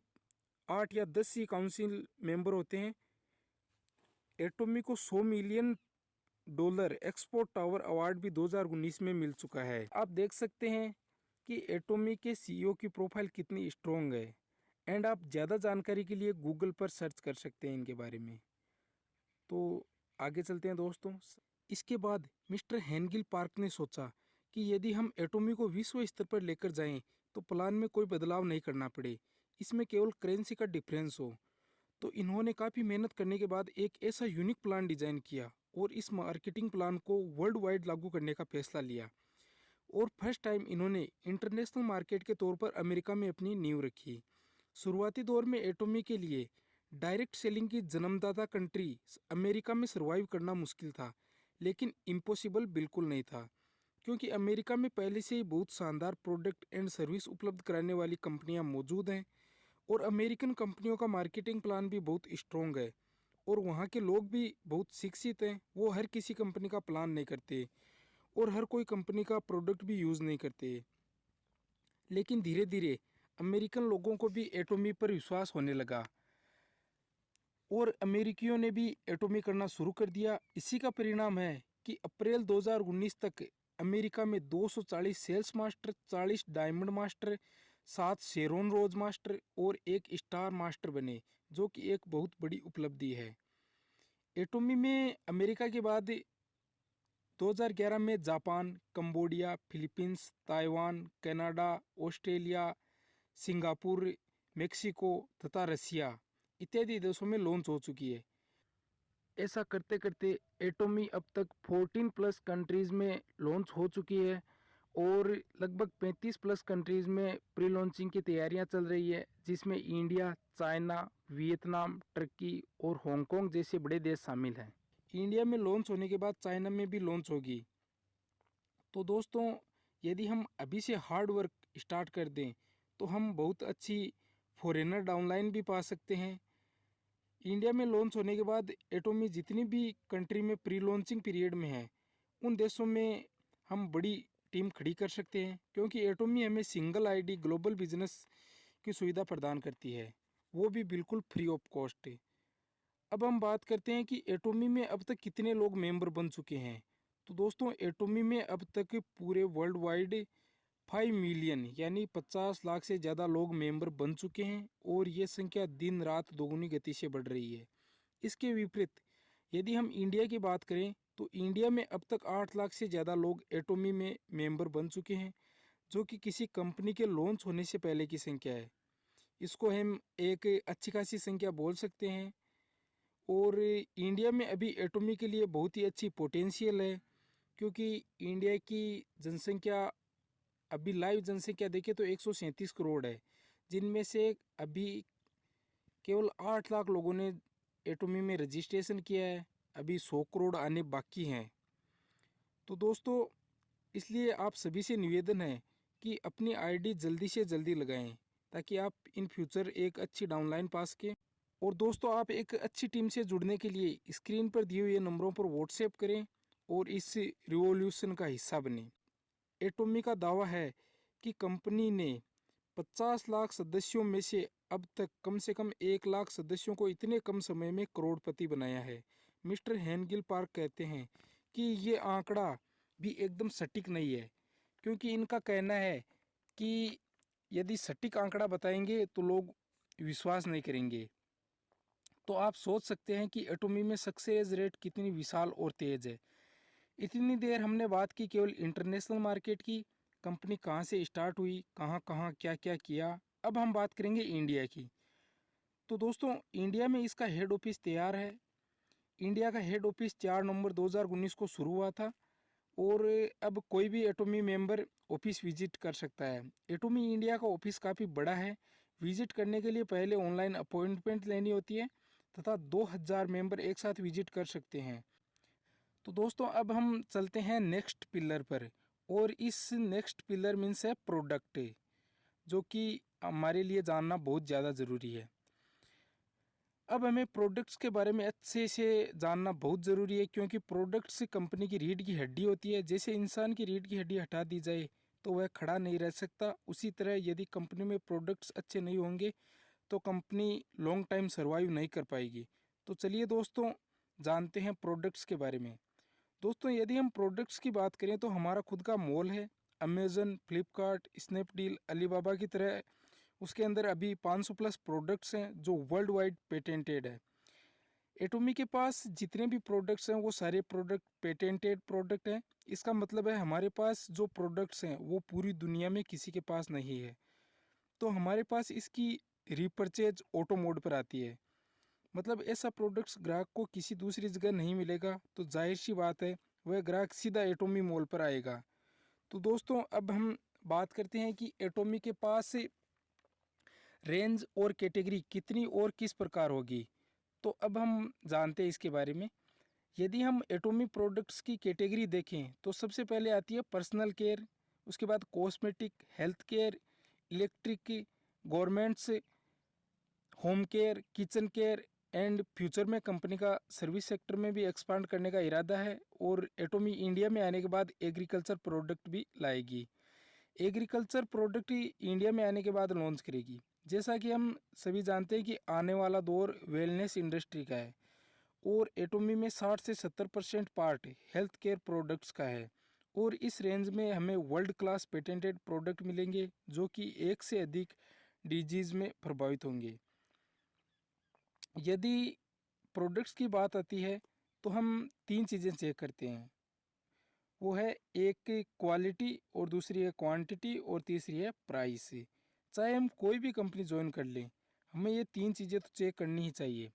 Speaker 4: 8 या 10 ही काउंसिल मेंबर होते हैं। एटोमी को $100 मिलियन एक्सपोर्ट टावर अवार्ड भी 2019 में मिल चुका है। आप देख सकते हैं कि एटोमी के सीईओ की प्रोफाइल कितनी स्ट्रॉन्ग है, एंड आप ज़्यादा जानकारी के लिए गूगल पर सर्च कर सकते हैं इनके बारे में। तो आगे चलते हैं दोस्तों। इसके बाद मिस्टर हैनगिल पार्क ने सोचा कि यदि हम एटोमी को विश्व स्तर पर लेकर जाएं तो प्लान में कोई बदलाव नहीं करना पड़े, इसमें केवल करेंसी का डिफरेंस हो। तो इन्होंने काफ़ी मेहनत करने के बाद एक ऐसा यूनिक प्लान डिज़ाइन किया और इस मार्केटिंग प्लान को वर्ल्ड वाइड लागू करने का फैसला लिया। और फर्स्ट टाइम इन्होंने इंटरनेशनल मार्केट के तौर पर अमेरिका में अपनी नींव रखी। शुरुआती दौर में एटोमी के लिए डायरेक्ट सेलिंग की जन्मदाता कंट्री अमेरिका में सर्वाइव करना मुश्किल था, लेकिन इम्पॉसिबल बिल्कुल नहीं था, क्योंकि अमेरिका में पहले से ही बहुत शानदार प्रोडक्ट एंड सर्विस उपलब्ध कराने वाली कंपनियां मौजूद हैं और अमेरिकन कंपनियों का मार्केटिंग प्लान भी बहुत स्ट्रॉन्ग है। और वहाँ के लोग भी बहुत शिक्षित हैं। वो हर किसी कंपनी का प्लान नहीं करते और हर कोई कंपनी का प्रोडक्ट भी यूज़ नहीं करते। लेकिन धीरे धीरे अमेरिकन लोगों को भी एटॉमी पर विश्वास होने लगा और अमेरिकियों ने भी एटॉमी करना शुरू कर दिया। इसी का परिणाम है कि अप्रैल 2019 तक अमेरिका में 240 sales master, 40 diamond master, 7 Sharon Rose master और 1 स्टार मास्टर बने, जो कि एक बहुत बड़ी उपलब्धि है। एटॉमी में अमेरिका के बाद 2011 में Japan, Cambodia, Philippines, Taiwan, Canada, Australia, Singapore, Mexico तथा रसिया इत्यादि देशों में लॉन्च हो चुकी है। ऐसा करते करते एटॉमी अब तक 14 प्लस कंट्रीज़ में लॉन्च हो चुकी है और लगभग 35 प्लस कंट्रीज़ में प्री लॉन्चिंग की तैयारियां चल रही है, जिसमें इंडिया, चाइना, वियतनाम, टर्की और हांगकांग जैसे बड़े देश शामिल हैं। इंडिया में लॉन्च होने के बाद चाइना में भी लॉन्च होगी। तो दोस्तों, यदि हम अभी से हार्ड वर्क स्टार्ट कर दें तो हम बहुत अच्छी फॉरेनर डाउनलाइन भी पा सकते हैं। इंडिया में लॉन्च होने के बाद एटॉमी जितनी भी कंट्री में प्री लॉन्चिंग पीरियड में है, उन देशों में हम बड़ी टीम खड़ी कर सकते हैं, क्योंकि एटॉमी हमें सिंगल आईडी ग्लोबल बिजनेस की सुविधा प्रदान करती है, वो भी बिल्कुल फ्री ऑफ कॉस्ट। अब हम बात करते हैं कि एटॉमी में अब तक कितने लोग मेंबर बन चुके हैं। तो दोस्तों, एटॉमी में अब तक पूरे वर्ल्ड वाइड 5 मिलियन यानी 50 लाख से ज़्यादा लोग मेंबर बन चुके हैं और ये संख्या दिन रात दोगुनी गति से बढ़ रही है। इसके विपरीत यदि हम इंडिया की बात करें तो इंडिया में अब तक 8 लाख से ज़्यादा लोग एटॉमी में मेंबर बन चुके हैं, जो कि किसी कंपनी के लॉन्च होने से पहले की संख्या है। इसको हम एक अच्छी खासी संख्या बोल सकते हैं और इंडिया में अभी एटॉमी के लिए बहुत ही अच्छी पोटेंशियल है, क्योंकि इंडिया की जनसंख्या अभी लाइव जनसंख्या देखें तो 137 करोड़ है, जिनमें से अभी केवल 8 लाख लोगों ने एटॉमी में रजिस्ट्रेशन किया है। अभी 100 करोड़ आने बाकी हैं। तो दोस्तों, इसलिए आप सभी से निवेदन है कि अपनी आईडी जल्दी से जल्दी लगाएं, ताकि आप इन फ्यूचर एक अच्छी डाउनलाइन पा सकें। और दोस्तों, आप एक अच्छी टीम से जुड़ने के लिए स्क्रीन पर दिए हुए नंबरों पर व्हाट्सएप करें और इस रिवॉल्यूशन का हिस्सा बनें। एटॉमी का दावा है कि कंपनी ने 50 लाख सदस्यों में से अब तक कम से कम 1 लाख सदस्यों को इतने कम समय में करोड़पति बनाया है। मिस्टर हेनगिल पार्क कहते हैं कि ये आंकड़ा भी एकदम सटीक नहीं है, क्योंकि इनका कहना है कि यदि सटीक आंकड़ा बताएंगे तो लोग विश्वास नहीं करेंगे। तो आप सोच सकते हैं कि एटॉमी में सक्सेस रेट कितनी विशाल और तेज़ है। इतनी देर हमने बात की केवल इंटरनेशनल मार्केट की, कंपनी कहाँ से स्टार्ट हुई, कहाँ कहाँ क्या क्या किया। अब हम बात करेंगे इंडिया की। तो दोस्तों, इंडिया में इसका हेड ऑफिस तैयार है। इंडिया का हेड ऑफिस 4 नवंबर 2019 को शुरू हुआ था और अब कोई भी एटॉमी मेंबर ऑफिस विजिट कर सकता है। एटॉमी इंडिया का ऑफिस काफ़ी बड़ा है। विजिट करने के लिए पहले ऑनलाइन अपॉइंटमेंट लेनी होती है तथा 2000 मेंबर एक साथ विजिट कर सकते हैं। तो दोस्तों, अब हम चलते हैं नेक्स्ट पिलर पर, और इस नेक्स्ट पिलर मीन्स है प्रोडक्ट, जो कि हमारे लिए जानना बहुत ज़्यादा ज़रूरी है। अब हमें प्रोडक्ट्स के बारे में अच्छे से जानना बहुत ज़रूरी है, क्योंकि प्रोडक्ट्स कंपनी की रीढ़ की हड्डी होती है। जैसे इंसान की रीढ़ की हड्डी हटा दी जाए तो वह खड़ा नहीं रह सकता, उसी तरह यदि कंपनी में प्रोडक्ट्स अच्छे नहीं होंगे तो कंपनी लॉन्ग टाइम सर्वाइव नहीं कर पाएगी। तो चलिए दोस्तों, जानते हैं प्रोडक्ट्स के बारे में। दोस्तों, यदि हम प्रोडक्ट्स की बात करें तो हमारा खुद का मॉल है, अमेज़न, फ्लिपकार्ट, स्नैपडील, अलीबाबा की तरह। उसके अंदर अभी 500 प्लस प्रोडक्ट्स हैं जो वर्ल्ड वाइड पेटेंटेड है। एटॉमी के पास जितने भी प्रोडक्ट्स हैं वो सारे प्रोडक्ट पेटेंटेड प्रोडक्ट हैं। इसका मतलब है हमारे पास जो प्रोडक्ट्स हैं वो पूरी दुनिया में किसी के पास नहीं है। तो हमारे पास इसकी रीपरचेज ऑटो मोड पर आती है, मतलब ऐसा प्रोडक्ट्स ग्राहक को किसी दूसरी जगह नहीं मिलेगा, तो जाहिर सी बात है वह ग्राहक सीधा एटॉमी मॉल पर आएगा। तो दोस्तों, अब हम बात करते हैं कि एटॉमी के पास रेंज और कैटेगरी कितनी और किस प्रकार होगी। तो अब हम जानते हैं इसके बारे में। यदि हम एटॉमी प्रोडक्ट्स की कैटेगरी देखें तो सबसे पहले आती है पर्सनल केयर, उसके बाद cosmetic, health care, electric, governments, home care, kitchen care, and future में कंपनी का सर्विस सेक्टर में भी एक्सपांड करने का इरादा है और एटोमी इंडिया में आने के बाद एग्रीकल्चर प्रोडक्ट भी लाएगी। एग्रीकल्चर प्रोडक्ट इंडिया में आने के बाद लॉन्च करेगी। जैसा कि हम सभी जानते हैं कि आने वाला दौर वेलनेस इंडस्ट्री का है और एटोमी में 60 से 70% पार्ट हेल्थ केयर प्रोडक्ट्स का है और इस रेंज में हमें वर्ल्ड क्लास पेटेंटेड प्रोडक्ट मिलेंगे जो कि एक से अधिक डिजीज़ में प्रभावित होंगे। यदि प्रोडक्ट्स की बात आती है तो हम 3 चीज़ें चेक करते हैं, वो है एक क्वालिटी और दूसरी है क्वांटिटी और तीसरी है प्राइस। चाहे हम कोई भी कंपनी ज्वाइन कर लें, हमें ये 3 चीज़ें तो चेक करनी ही चाहिए।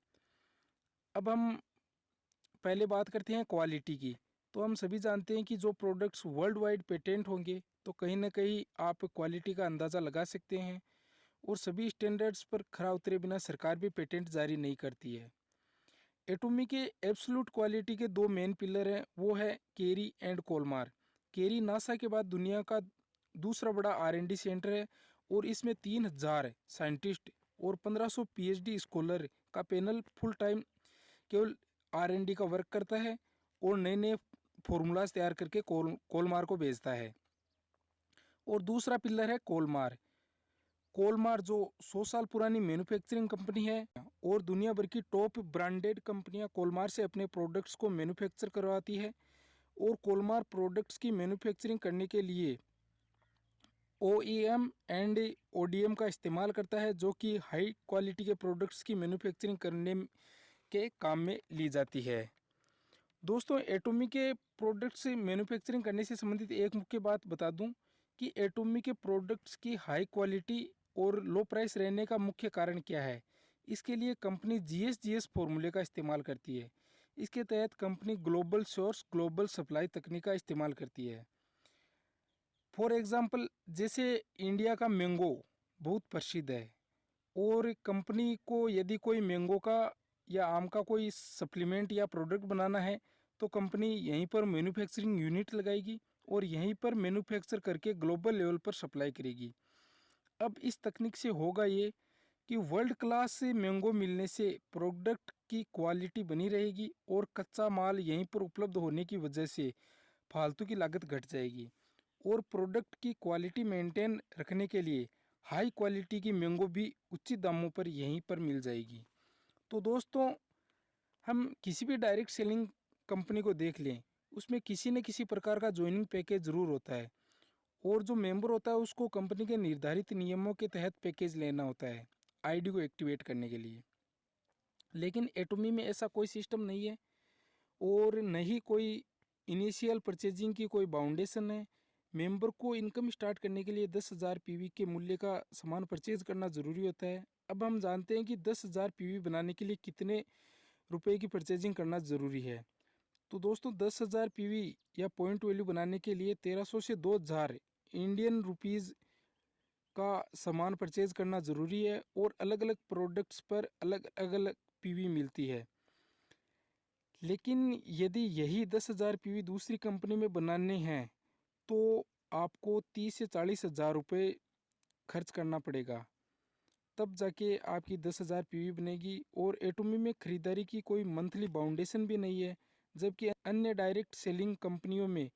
Speaker 4: अब हम पहले बात करते हैं क्वालिटी की। तो हम सभी जानते हैं कि जो प्रोडक्ट्स वर्ल्ड वाइड पेटेंट होंगे तो कहीं ना कहीं आप क्वालिटी का अंदाज़ा लगा सकते हैं और सभी स्टैंडर्ड्स पर खरा उतरे बिना सरकार भी पेटेंट जारी नहीं करती है। एटोमी के एब्सोल्यूट क्वालिटी के 2 मेन पिलर हैं, वो है केरी एंड कोलमार। केरी नासा के बाद दुनिया का दूसरा बड़ा R&D सेंटर है और इसमें 3000 साइंटिस्ट और 1500 PhD स्कॉलर का पैनल फुल टाइम केवल R&D का वर्क करता है और नए नए फॉर्मूलाज तैयार करके कोलमार को भेजता है। और दूसरा पिलर है कोलमार। कोलमार जो 100 साल पुरानी मैन्युफैक्चरिंग कंपनी है और दुनिया भर की टॉप ब्रांडेड कंपनियां कोलमार से अपने प्रोडक्ट्स को मैन्युफैक्चर करवाती है और कोलमार प्रोडक्ट्स की मैन्युफैक्चरिंग करने के लिए OEM एंड ODM का इस्तेमाल करता है जो कि हाई क्वालिटी के प्रोडक्ट्स की मैन्युफैक्चरिंग करने के काम में ली जाती है। दोस्तों, एटोमी के प्रोडक्ट्स मैन्युफैक्चरिंग करने से संबंधित एक मुख्य बात बता दूं कि एटोमी के प्रोडक्ट्स की हाई क्वालिटी और लो प्राइस रहने का मुख्य कारण क्या है। इसके लिए कंपनी GSGS फॉर्मूले का इस्तेमाल करती है। इसके तहत company global source global supply तकनीक का इस्तेमाल करती है। फॉर एग्जांपल, जैसे इंडिया का मैंगो बहुत प्रसिद्ध है और कंपनी को यदि कोई मैंगो का या आम का कोई सप्लीमेंट या प्रोडक्ट बनाना है तो कंपनी यहीं पर मैन्युफैक्चरिंग यूनिट लगाएगी और यहीं पर मैन्युफैक्चर करके ग्लोबल लेवल पर सप्लाई करेगी। अब इस तकनीक से होगा ये कि वर्ल्ड क्लास से मैंगो मिलने से प्रोडक्ट की क्वालिटी बनी रहेगी और कच्चा माल यहीं पर उपलब्ध होने की वजह से फालतू की लागत घट जाएगी और प्रोडक्ट की क्वालिटी मेंटेन रखने के लिए हाई क्वालिटी की मैंगो भी उचित दामों पर यहीं पर मिल जाएगी। तो दोस्तों, हम किसी भी डायरेक्ट सेलिंग कंपनी को देख लें, उसमें किसी न किसी प्रकार का ज्वाइनिंग पैकेज ज़रूर होता है और जो मेंबर होता है उसको कंपनी के निर्धारित नियमों के तहत पैकेज लेना होता है ID को एक्टिवेट करने के लिए। लेकिन एटोमी में ऐसा कोई सिस्टम नहीं है और न ही कोई इनिशियल परचेजिंग की कोई बाउंडेशन है। मेंबर को इनकम स्टार्ट करने के लिए 10,000 PV के मूल्य का सामान परचेज करना ज़रूरी होता है। अब हम जानते हैं कि 10,000 PV बनाने के लिए कितने रुपए की परचेजिंग करना ज़रूरी है। तो दोस्तों, 10,000 PV या पॉइंट वैल्यू बनाने के लिए 1300 से 2,000 इंडियन रुपीज़ का सामान परचेज करना ज़रूरी है और अलग अलग प्रोडक्ट्स पर अलग अलग PV मिलती है। लेकिन यदि यही 10,000 PV दूसरी कंपनी में बनाने हैं तो आपको 30 से 40,000 रुपये खर्च करना पड़ेगा, तब जाके आपकी 10,000 PV बनेगी। और एटोमी में ख़रीदारी की कोई मंथली बाउंडेशन भी नहीं है, जबकि अन्य डायरेक्ट सेलिंग कंपनियों में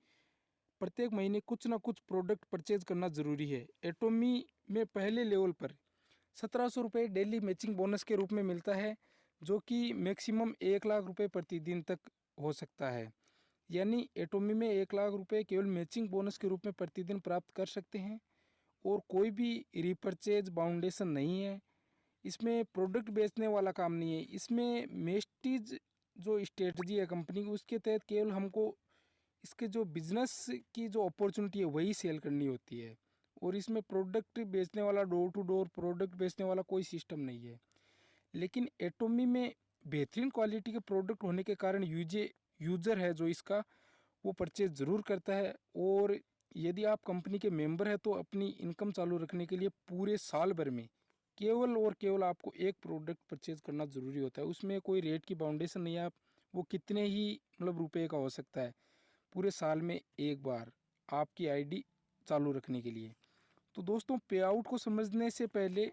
Speaker 4: प्रत्येक महीने कुछ ना कुछ प्रोडक्ट परचेज करना ज़रूरी है। एटोमी में पहले लेवल पर 1,700 रुपये डेली मैचिंग बोनस के रूप में मिलता है जो कि मैक्सिमम 1 लाख रुपये प्रतिदिन तक हो सकता है। यानी एटोमी में 1 लाख रुपये केवल मैचिंग बोनस के रूप में प्रतिदिन प्राप्त कर सकते हैं और कोई भी रिपर्चेज बाउंडेशन नहीं है। इसमें प्रोडक्ट बेचने वाला काम नहीं है। इसमें मेस्टीज जो स्ट्रेटजी है कंपनी की, उसके तहत केवल हमको इसके जो बिजनेस की जो अपॉर्चुनिटी है वही सेल करनी होती है और इसमें प्रोडक्ट बेचने वाला डोर टू डोर प्रोडक्ट बेचने वाला कोई सिस्टम नहीं है। लेकिन एटोमी में बेहतरीन क्वालिटी के प्रोडक्ट होने के कारण यूज़र है जो इसका वो परचेज ज़रूर करता है। और यदि आप कंपनी के मेंबर हैं तो अपनी इनकम चालू रखने के लिए पूरे साल भर में केवल और केवल आपको एक प्रोडक्ट परचेज करना ज़रूरी होता है। उसमें कोई रेट की बाउंडेशन नहीं है, आप वो कितने ही मतलब रुपए का हो सकता है, पूरे साल में एक बार आपकी ID चालू रखने के लिए। तो दोस्तों, पे आउट को समझने से पहले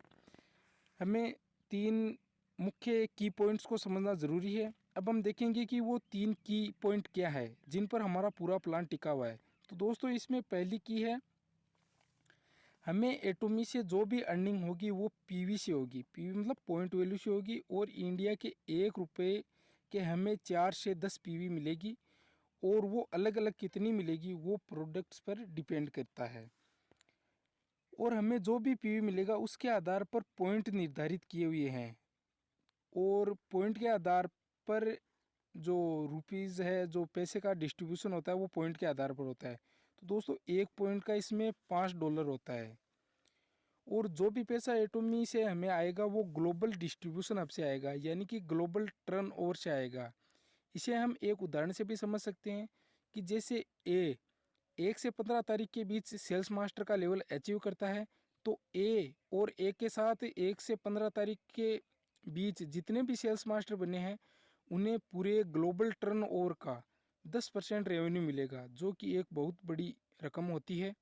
Speaker 4: हमें 3 मुख्य की पॉइंट्स को समझना ज़रूरी है। अब हम देखेंगे कि वो 3 की पॉइंट क्या है जिन पर हमारा पूरा प्लान टिका हुआ है। तो दोस्तों इसमें पहली की है, हमें एटोमी से जो भी अर्निंग होगी वो पीवी से होगी। पीवी मतलब पॉइंट वैल्यू से होगी, और इंडिया के 1 रुपये के हमें 4 से 10 पीवी मिलेगी, और वो अलग अलग कितनी मिलेगी वो प्रोडक्ट्स पर डिपेंड करता है। और हमें जो भी पीवी मिलेगा उसके आधार पर पॉइंट निर्धारित किए हुए हैं, और पॉइंट के आधार पर जो रुपीज़ है, जो पैसे का डिस्ट्रीब्यूशन होता है वो पॉइंट के आधार पर होता है। तो दोस्तों 1 पॉइंट का इसमें $5 होता है, और जो भी पैसा एटोमी से हमें आएगा वो ग्लोबल डिस्ट्रीब्यूशन हब से आएगा, यानी कि ग्लोबल टर्नओवर से आएगा। इसे हम एक उदाहरण से भी समझ सकते हैं कि जैसे 1 से 15 तारीख के बीच सेल्स मास्टर का लेवल अचीव करता है, तो ए के साथ 1 से 15 तारीख के बीच जितने भी सेल्स मास्टर बने हैं उन्हें पूरे ग्लोबल टर्नओवर का 10% रेवेन्यू मिलेगा, जो कि एक बहुत बड़ी रकम होती है।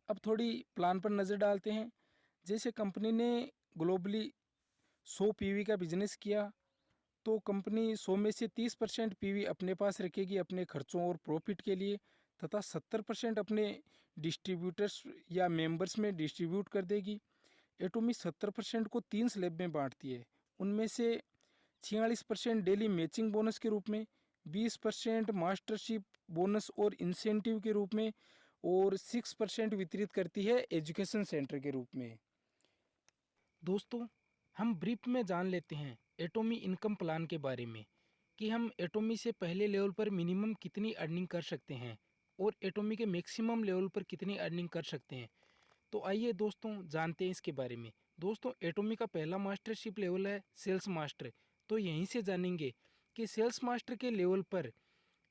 Speaker 4: अब थोड़ी प्लान पर नज़र डालते हैं। जैसे कंपनी ने ग्लोबली 100 पीवी का बिजनेस किया, तो कंपनी 100 में से 30% पीवी अपने पास रखेगी अपने खर्चों और प्रॉफिट के लिए, तथा 70% अपने डिस्ट्रीब्यूटर्स या मेंबर्स में डिस्ट्रीब्यूट कर देगी। एटोमी 70% को 3 स्लैब में बांटती है। उनमें से 46% डेली मैचिंग बोनस के रूप में, 20% मास्टरशिप बोनस और इंसेंटिव के रूप में, और 6% वितरित करती है एजुकेशन सेंटर के रूप में। दोस्तों हम ब्रीफ में जान लेते हैं एटोमी इनकम प्लान के बारे में, कि हम एटोमी से पहले लेवल पर मिनिमम कितनी अर्निंग कर सकते हैं और एटोमी के मैक्सिमम लेवल पर कितनी अर्निंग कर सकते हैं। तो आइए दोस्तों जानते हैं इसके बारे में। दोस्तों एटोमी का पहला मास्टरशिप लेवल है सेल्स मास्टर। तो यहीं से जानेंगे कि सेल्स मास्टर के लेवल पर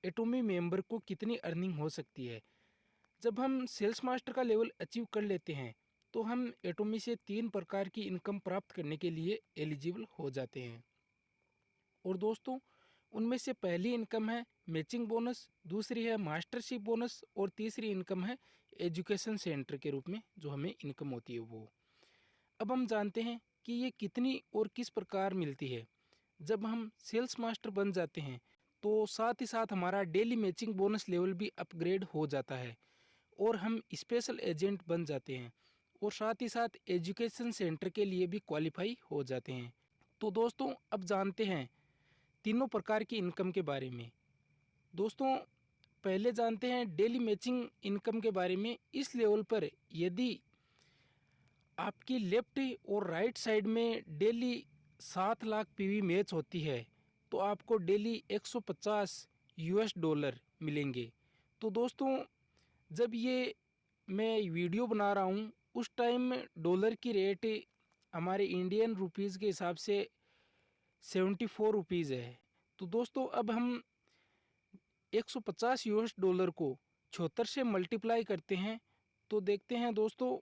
Speaker 4: एटोमी मेंबर को कितनी अर्निंग हो सकती है। जब हम सेल्स मास्टर का लेवल अचीव कर लेते हैं तो हम एटोमी से 3 प्रकार की इनकम प्राप्त करने के लिए एलिजिबल हो जाते हैं। और दोस्तों उनमें से पहली इनकम है मैचिंग बोनस, दूसरी है मास्टरशिप बोनस, और तीसरी इनकम है एजुकेशन सेंटर के रूप में जो हमें इनकम होती है वो। अब हम जानते हैं कि ये कितनी और किस प्रकार मिलती है। जब हम सेल्स मास्टर बन जाते हैं तो साथ ही साथ हमारा डेली मैचिंग बोनस लेवल भी अपग्रेड हो जाता है, और हम स्पेशल एजेंट बन जाते हैं, और साथ ही साथ एजुकेशन सेंटर के लिए भी क्वालिफाई हो जाते हैं। तो दोस्तों अब जानते हैं तीनों प्रकार की इनकम के बारे में। दोस्तों पहले जानते हैं डेली मैचिंग इनकम के बारे में। इस लेवल पर यदि आपकी लेफ्ट और राइट साइड में डेली 7 लाख पीवी मैच होती है तो आपको डेली $150 मिलेंगे। तो दोस्तों जब ये मैं वीडियो बना रहा हूँ उस टाइम डॉलर की रेट हमारे इंडियन रुपीज़ के हिसाब से 74 रुपीज़ है। तो दोस्तों अब हम $150 को 76 से मल्टीप्लाई करते हैं तो देखते हैं दोस्तों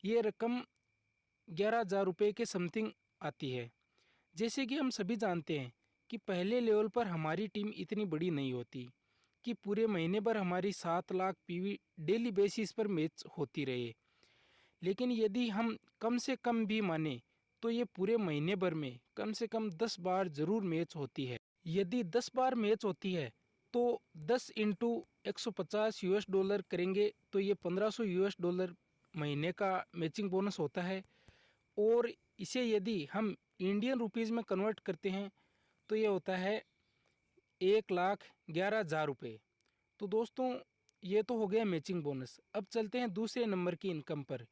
Speaker 4: ये रकम 11,000 रुपये के समथिंग आती है। जैसे कि हम सभी जानते हैं कि पहले लेवल पर हमारी टीम इतनी बड़ी नहीं होती कि पूरे महीने भर हमारी 7 लाख पीवी डेली बेसिस पर मैच होती रहे, लेकिन यदि हम कम से कम भी माने तो ये पूरे महीने भर में कम से कम 10 बार ज़रूर मैच होती है। यदि 10 बार मैच होती है तो 10 इंटू $150 करेंगे तो ये $1500 महीने का मैचिंग बोनस होता है। और इसे यदि हम इंडियन रुपीज़ में कन्वर्ट करते हैं तो ये होता है 1,11,000 रुपये। तो दोस्तों ये तो हो गया मैचिंग बोनस। अब चलते हैं दूसरे नंबर की इनकम पर,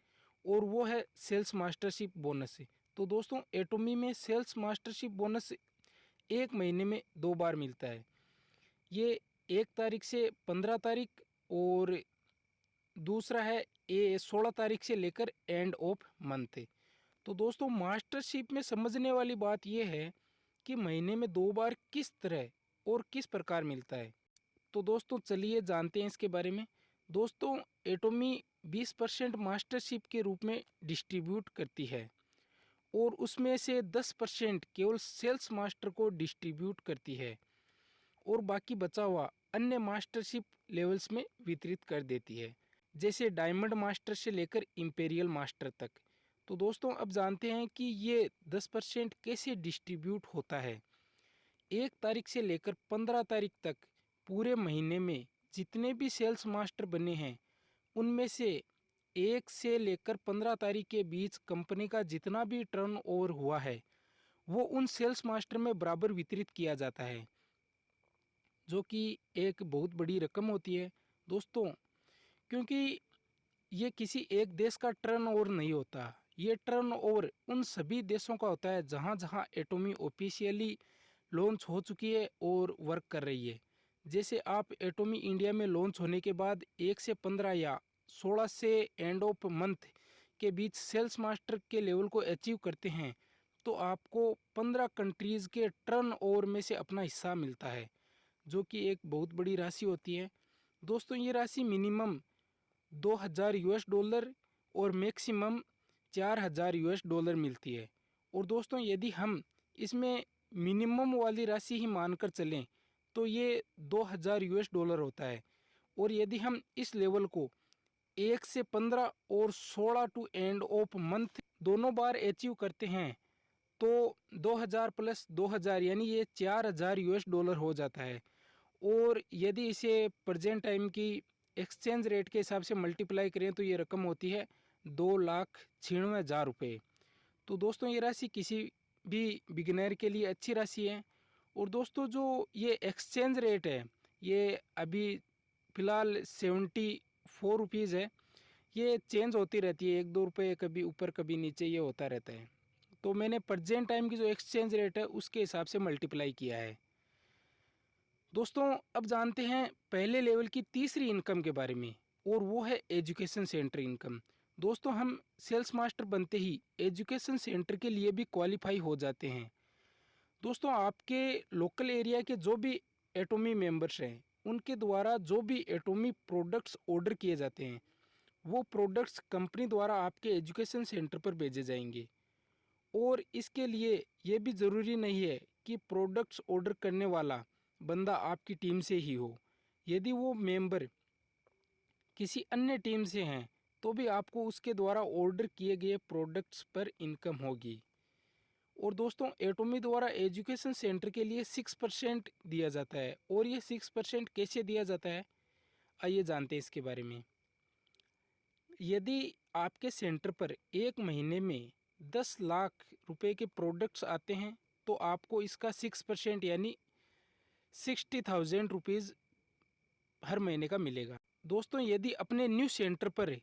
Speaker 4: और वो है सेल्स मास्टरशिप बोनस। तो दोस्तों एटोमी में सेल्स मास्टरशिप बोनस एक महीने में 2 बार मिलता है। ये 1 तारीख से 15 तारीख, और दूसरा है 16 तारीख से लेकर एंड ऑफ मंथ। तो दोस्तों मास्टरशिप में समझने वाली बात यह है कि महीने में 2 बार किस तरह और किस प्रकार मिलता है। तो दोस्तों चलिए जानते हैं इसके बारे में। दोस्तों एटोमी 20% मास्टरशिप के रूप में डिस्ट्रीब्यूट करती है, और उसमें से 10% केवल सेल्स मास्टर को डिस्ट्रीब्यूट करती है, और बाकी बचा हुआ अन्य मास्टरशिप लेवल्स में वितरित कर देती है, जैसे डायमंड मास्टर से लेकर इंपेरियल मास्टर तक। तो दोस्तों अब जानते हैं कि ये 10% कैसे डिस्ट्रीब्यूट होता है। 1 तारीख से लेकर 15 तारीख तक पूरे महीने में जितने भी सेल्स मास्टर बने हैं उनमें से 1 से लेकर 15 तारीख के बीच कंपनी का जितना भी टर्नओवर हुआ है वो उन सेल्स मास्टर में बराबर वितरित किया जाता है, जो कि एक बहुत बड़ी रकम होती है दोस्तों। क्योंकि ये किसी एक देश का टर्नओवर नहीं होता, ये टर्नओवर उन सभी देशों का होता है जहाँ जहाँ एटोमी ऑफिशियली लॉन्च हो चुकी है और वर्क कर रही है। जैसे आप एटोमी इंडिया में लॉन्च होने के बाद 1 से 15 या 16 से एंड ऑफ मंथ के बीच सेल्स मास्टर के लेवल को अचीव करते हैं तो आपको 15 कंट्रीज़ के टर्नओवर में से अपना हिस्सा मिलता है, जो कि एक बहुत बड़ी राशि होती है दोस्तों। ये राशि मिनिमम $2000 और मैक्सिमम $4000 मिलती है। और दोस्तों यदि हम इसमें मिनिमम वाली राशि ही मानकर चलें तो ये $2000 होता है। और यदि हम इस लेवल को 1 से 15 और 16 टू एंड ऑफ मंथ दोनों बार अचीव करते हैं तो 2000 प्लस 2000 यानी ये $4000 हो जाता है। और यदि इसे प्रेजेंट टाइम की एक्सचेंज रेट के हिसाब से मल्टीप्लाई करें तो ये रकम होती है 2,96,000 रुपये। तो दोस्तों ये राशि किसी भी बिगिनर के लिए अच्छी राशि है। और दोस्तों जो ये एक्सचेंज रेट है ये अभी फ़िलहाल 74 रुपीज़ है। ये चेंज होती रहती है, 1-2 रुपये कभी ऊपर कभी नीचे ये होता रहता है। तो मैंने प्रेजेंट टाइम की जो एक्सचेंज रेट है उसके हिसाब से मल्टीप्लाई किया है। दोस्तों अब जानते हैं पहले लेवल की तीसरी इनकम के बारे में, और वो है एजुकेशन सेंटर इनकम। दोस्तों हम सेल्स मास्टर बनते ही एजुकेशन सेंटर के लिए भी क्वालिफाई हो जाते हैं। दोस्तों आपके लोकल एरिया के जो भी एटोमी मेंबर्स हैं उनके द्वारा जो भी एटोमी प्रोडक्ट्स ऑर्डर किए जाते हैं वो प्रोडक्ट्स कंपनी द्वारा आपके एजुकेशन सेंटर पर भेजे जाएंगे। और इसके लिए ये भी ज़रूरी नहीं है कि प्रोडक्ट्स ऑर्डर करने वाला बंदा आपकी टीम से ही हो। यदि वो मेंबर किसी अन्य टीम से हैं तो भी आपको उसके द्वारा ऑर्डर किए गए प्रोडक्ट्स पर इनकम होगी। और दोस्तों एटोमी द्वारा एजुकेशन सेंटर के लिए 6% दिया जाता है। और ये 6% कैसे दिया जाता है आइए जानते हैं इसके बारे में। यदि आपके सेंटर पर एक महीने में 10 लाख रुपए के प्रोडक्ट्स आते हैं तो आपको इसका 6% यानी 60,000 रुपीज़ हर महीने का मिलेगा। दोस्तों यदि अपने न्यू सेंटर पर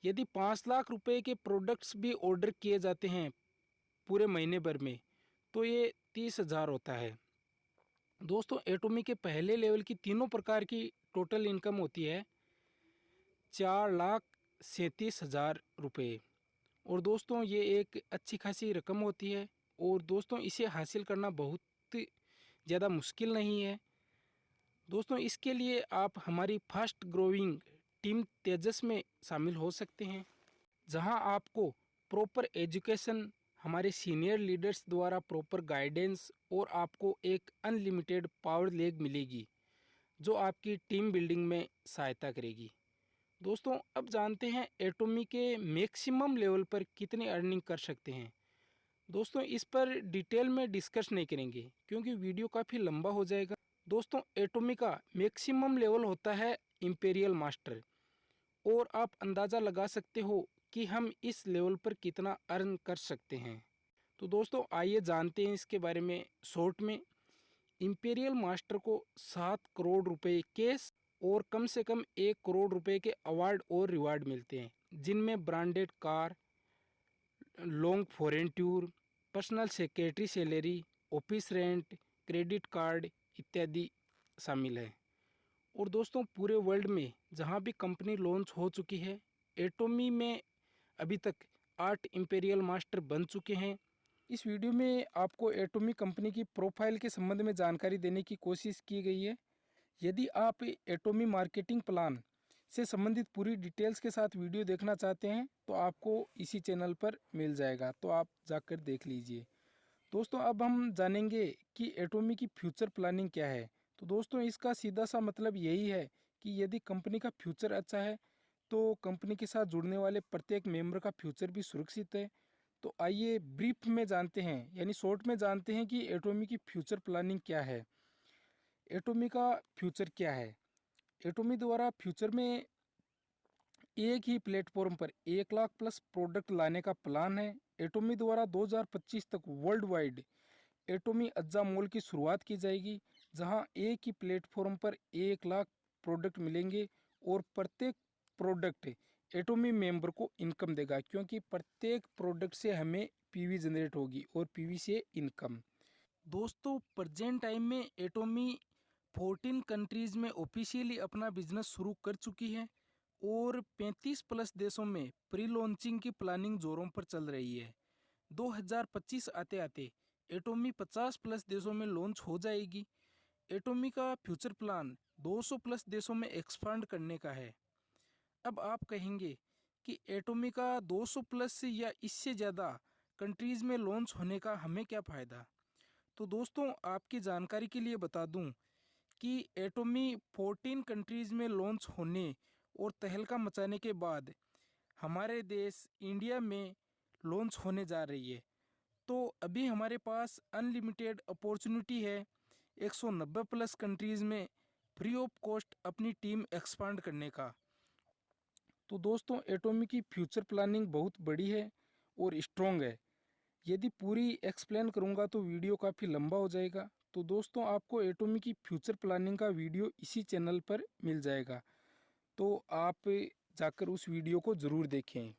Speaker 4: यदि 5 लाख रुपए के प्रोडक्ट्स भी ऑर्डर किए जाते हैं पूरे महीने भर में तो ये 30,000 होता है। दोस्तों एटोमी के पहले लेवल की तीनों प्रकार की टोटल इनकम होती है 4,37,000 रुपये। और दोस्तों ये एक अच्छी खासी रकम होती है और दोस्तों इसे हासिल करना बहुत ज़्यादा मुश्किल नहीं है। दोस्तों इसके लिए आप हमारी फास्ट ग्रोइंग टीम तेजस में शामिल हो सकते हैं, जहां आपको प्रॉपर एजुकेशन हमारे सीनियर लीडर्स द्वारा प्रॉपर गाइडेंस और आपको एक अनलिमिटेड पावर लेग मिलेगी जो आपकी टीम बिल्डिंग में सहायता करेगी। दोस्तों अब जानते हैं एटोमी के मैक्सिमम लेवल पर कितनी अर्निंग कर सकते हैं। दोस्तों इस पर डिटेल में डिस्कस नहीं करेंगे क्योंकि वीडियो काफ़ी लंबा हो जाएगा। दोस्तों एटोमी का मैक्सिमम लेवल होता है इंपीरियल मास्टर, और आप अंदाज़ा लगा सकते हो कि हम इस लेवल पर कितना अर्न कर सकते हैं। तो दोस्तों आइए जानते हैं इसके बारे में शॉर्ट में। इंपीरियल मास्टर को 7 करोड़ रुपए कैश और कम से कम 1 करोड़ रुपए के अवार्ड और रिवार्ड मिलते हैं, जिनमें branded car, long foreign tour, personal secretary salary, office rent, credit card इत्यादि शामिल है। और दोस्तों पूरे वर्ल्ड में जहां भी कंपनी लॉन्च हो चुकी है एटोमी में अभी तक 8 इंपीरियल मास्टर बन चुके हैं। इस वीडियो में आपको एटोमी कंपनी की प्रोफाइल के संबंध में जानकारी देने की कोशिश की गई है। यदि आप एटोमी मार्केटिंग प्लान से संबंधित पूरी डिटेल्स के साथ वीडियो देखना चाहते हैं तो आपको इसी चैनल पर मिल जाएगा, तो आप जाकर देख लीजिए। दोस्तों अब हम जानेंगे कि एटोमी की फ्यूचर प्लानिंग क्या है। तो दोस्तों इसका सीधा सा मतलब यही है कि यदि कंपनी का फ्यूचर अच्छा है तो कंपनी के साथ जुड़ने वाले प्रत्येक मेंबर का फ्यूचर भी सुरक्षित है। तो आइए ब्रीफ में जानते हैं, यानी शॉर्ट में जानते हैं कि एटोमी की फ्यूचर प्लानिंग क्या है। एटोमी का फ्यूचर क्या है? एटोमी द्वारा फ्यूचर में एक ही प्लेटफॉर्म पर 1 लाख प्लस प्रोडक्ट लाने का प्लान है। एटोमी द्वारा 2025 तक वर्ल्ड वाइड एटोमी अज्जा मॉल की शुरुआत की जाएगी, जहां एक ही प्लेटफॉर्म पर 1 लाख प्रोडक्ट मिलेंगे और प्रत्येक प्रोडक्ट एटोमी मेंबर को इनकम देगा, क्योंकि प्रत्येक प्रोडक्ट से हमें पीवी जनरेट होगी और पीवी से इनकम। दोस्तों, प्रेजेंट टाइम में एटोमी 14 कंट्रीज़ में ऑफिशियली अपना बिजनेस शुरू कर चुकी है और 35 प्लस देशों में प्री लॉन्चिंग की प्लानिंग जोरों पर चल रही है। 2025 आते आते एटोमी 50 प्लस देशों में लॉन्च हो जाएगी। एटोमी का फ्यूचर प्लान 200 प्लस देशों में एक्सपांड करने का है। अब आप कहेंगे कि एटोमी का 200 प्लस या इससे ज़्यादा कंट्रीज़ में लॉन्च होने का हमें क्या फ़ायदा? तो दोस्तों, आपकी जानकारी के लिए बता दूं कि एटोमी 14 कंट्रीज़ में लॉन्च होने और तहलका मचाने के बाद हमारे देश इंडिया में लॉन्च होने जा रही है। तो अभी हमारे पास अनलिमिटेड अपॉर्चुनिटी है 190 प्लस कंट्रीज़ में फ्री ऑफ कॉस्ट अपनी टीम एक्सपांड करने का। तो दोस्तों, एटोमी की फ्यूचर प्लानिंग बहुत बड़ी है और स्ट्रॉन्ग है। यदि पूरी एक्सप्लेन करूंगा तो वीडियो काफ़ी लंबा हो जाएगा। तो दोस्तों, आपको एटोमी की फ्यूचर प्लानिंग का वीडियो इसी चैनल पर मिल जाएगा, तो आप जाकर उस वीडियो को ज़रूर देखें।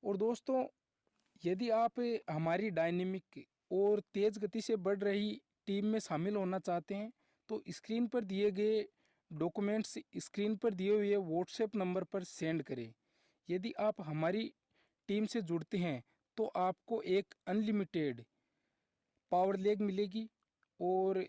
Speaker 4: और दोस्तों, यदि आप हमारी डायनेमिक और तेज़ गति से बढ़ रही टीम में शामिल होना चाहते हैं, तो स्क्रीन पर दिए गए डॉक्यूमेंट्स स्क्रीन पर दिए हुए व्हाट्सएप नंबर पर सेंड करें। यदि आप हमारी टीम से जुड़ते हैं तो आपको एक अनलिमिटेड पावर लेग मिलेगी और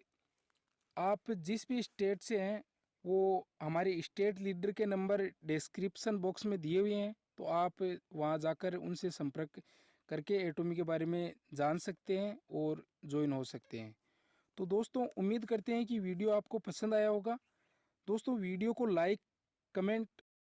Speaker 4: आप जिस भी स्टेट से हैं वो हमारे स्टेट लीडर के नंबर डिस्क्रिप्शन बॉक्स में दिए हुए हैं, तो आप वहां जाकर उनसे संपर्क करके एटोमी के बारे में जान सकते हैं और ज्वाइन हो सकते हैं। तो दोस्तों, उम्मीद करते हैं कि वीडियो आपको पसंद आया होगा। दोस्तों, वीडियो को लाइक, कमेंट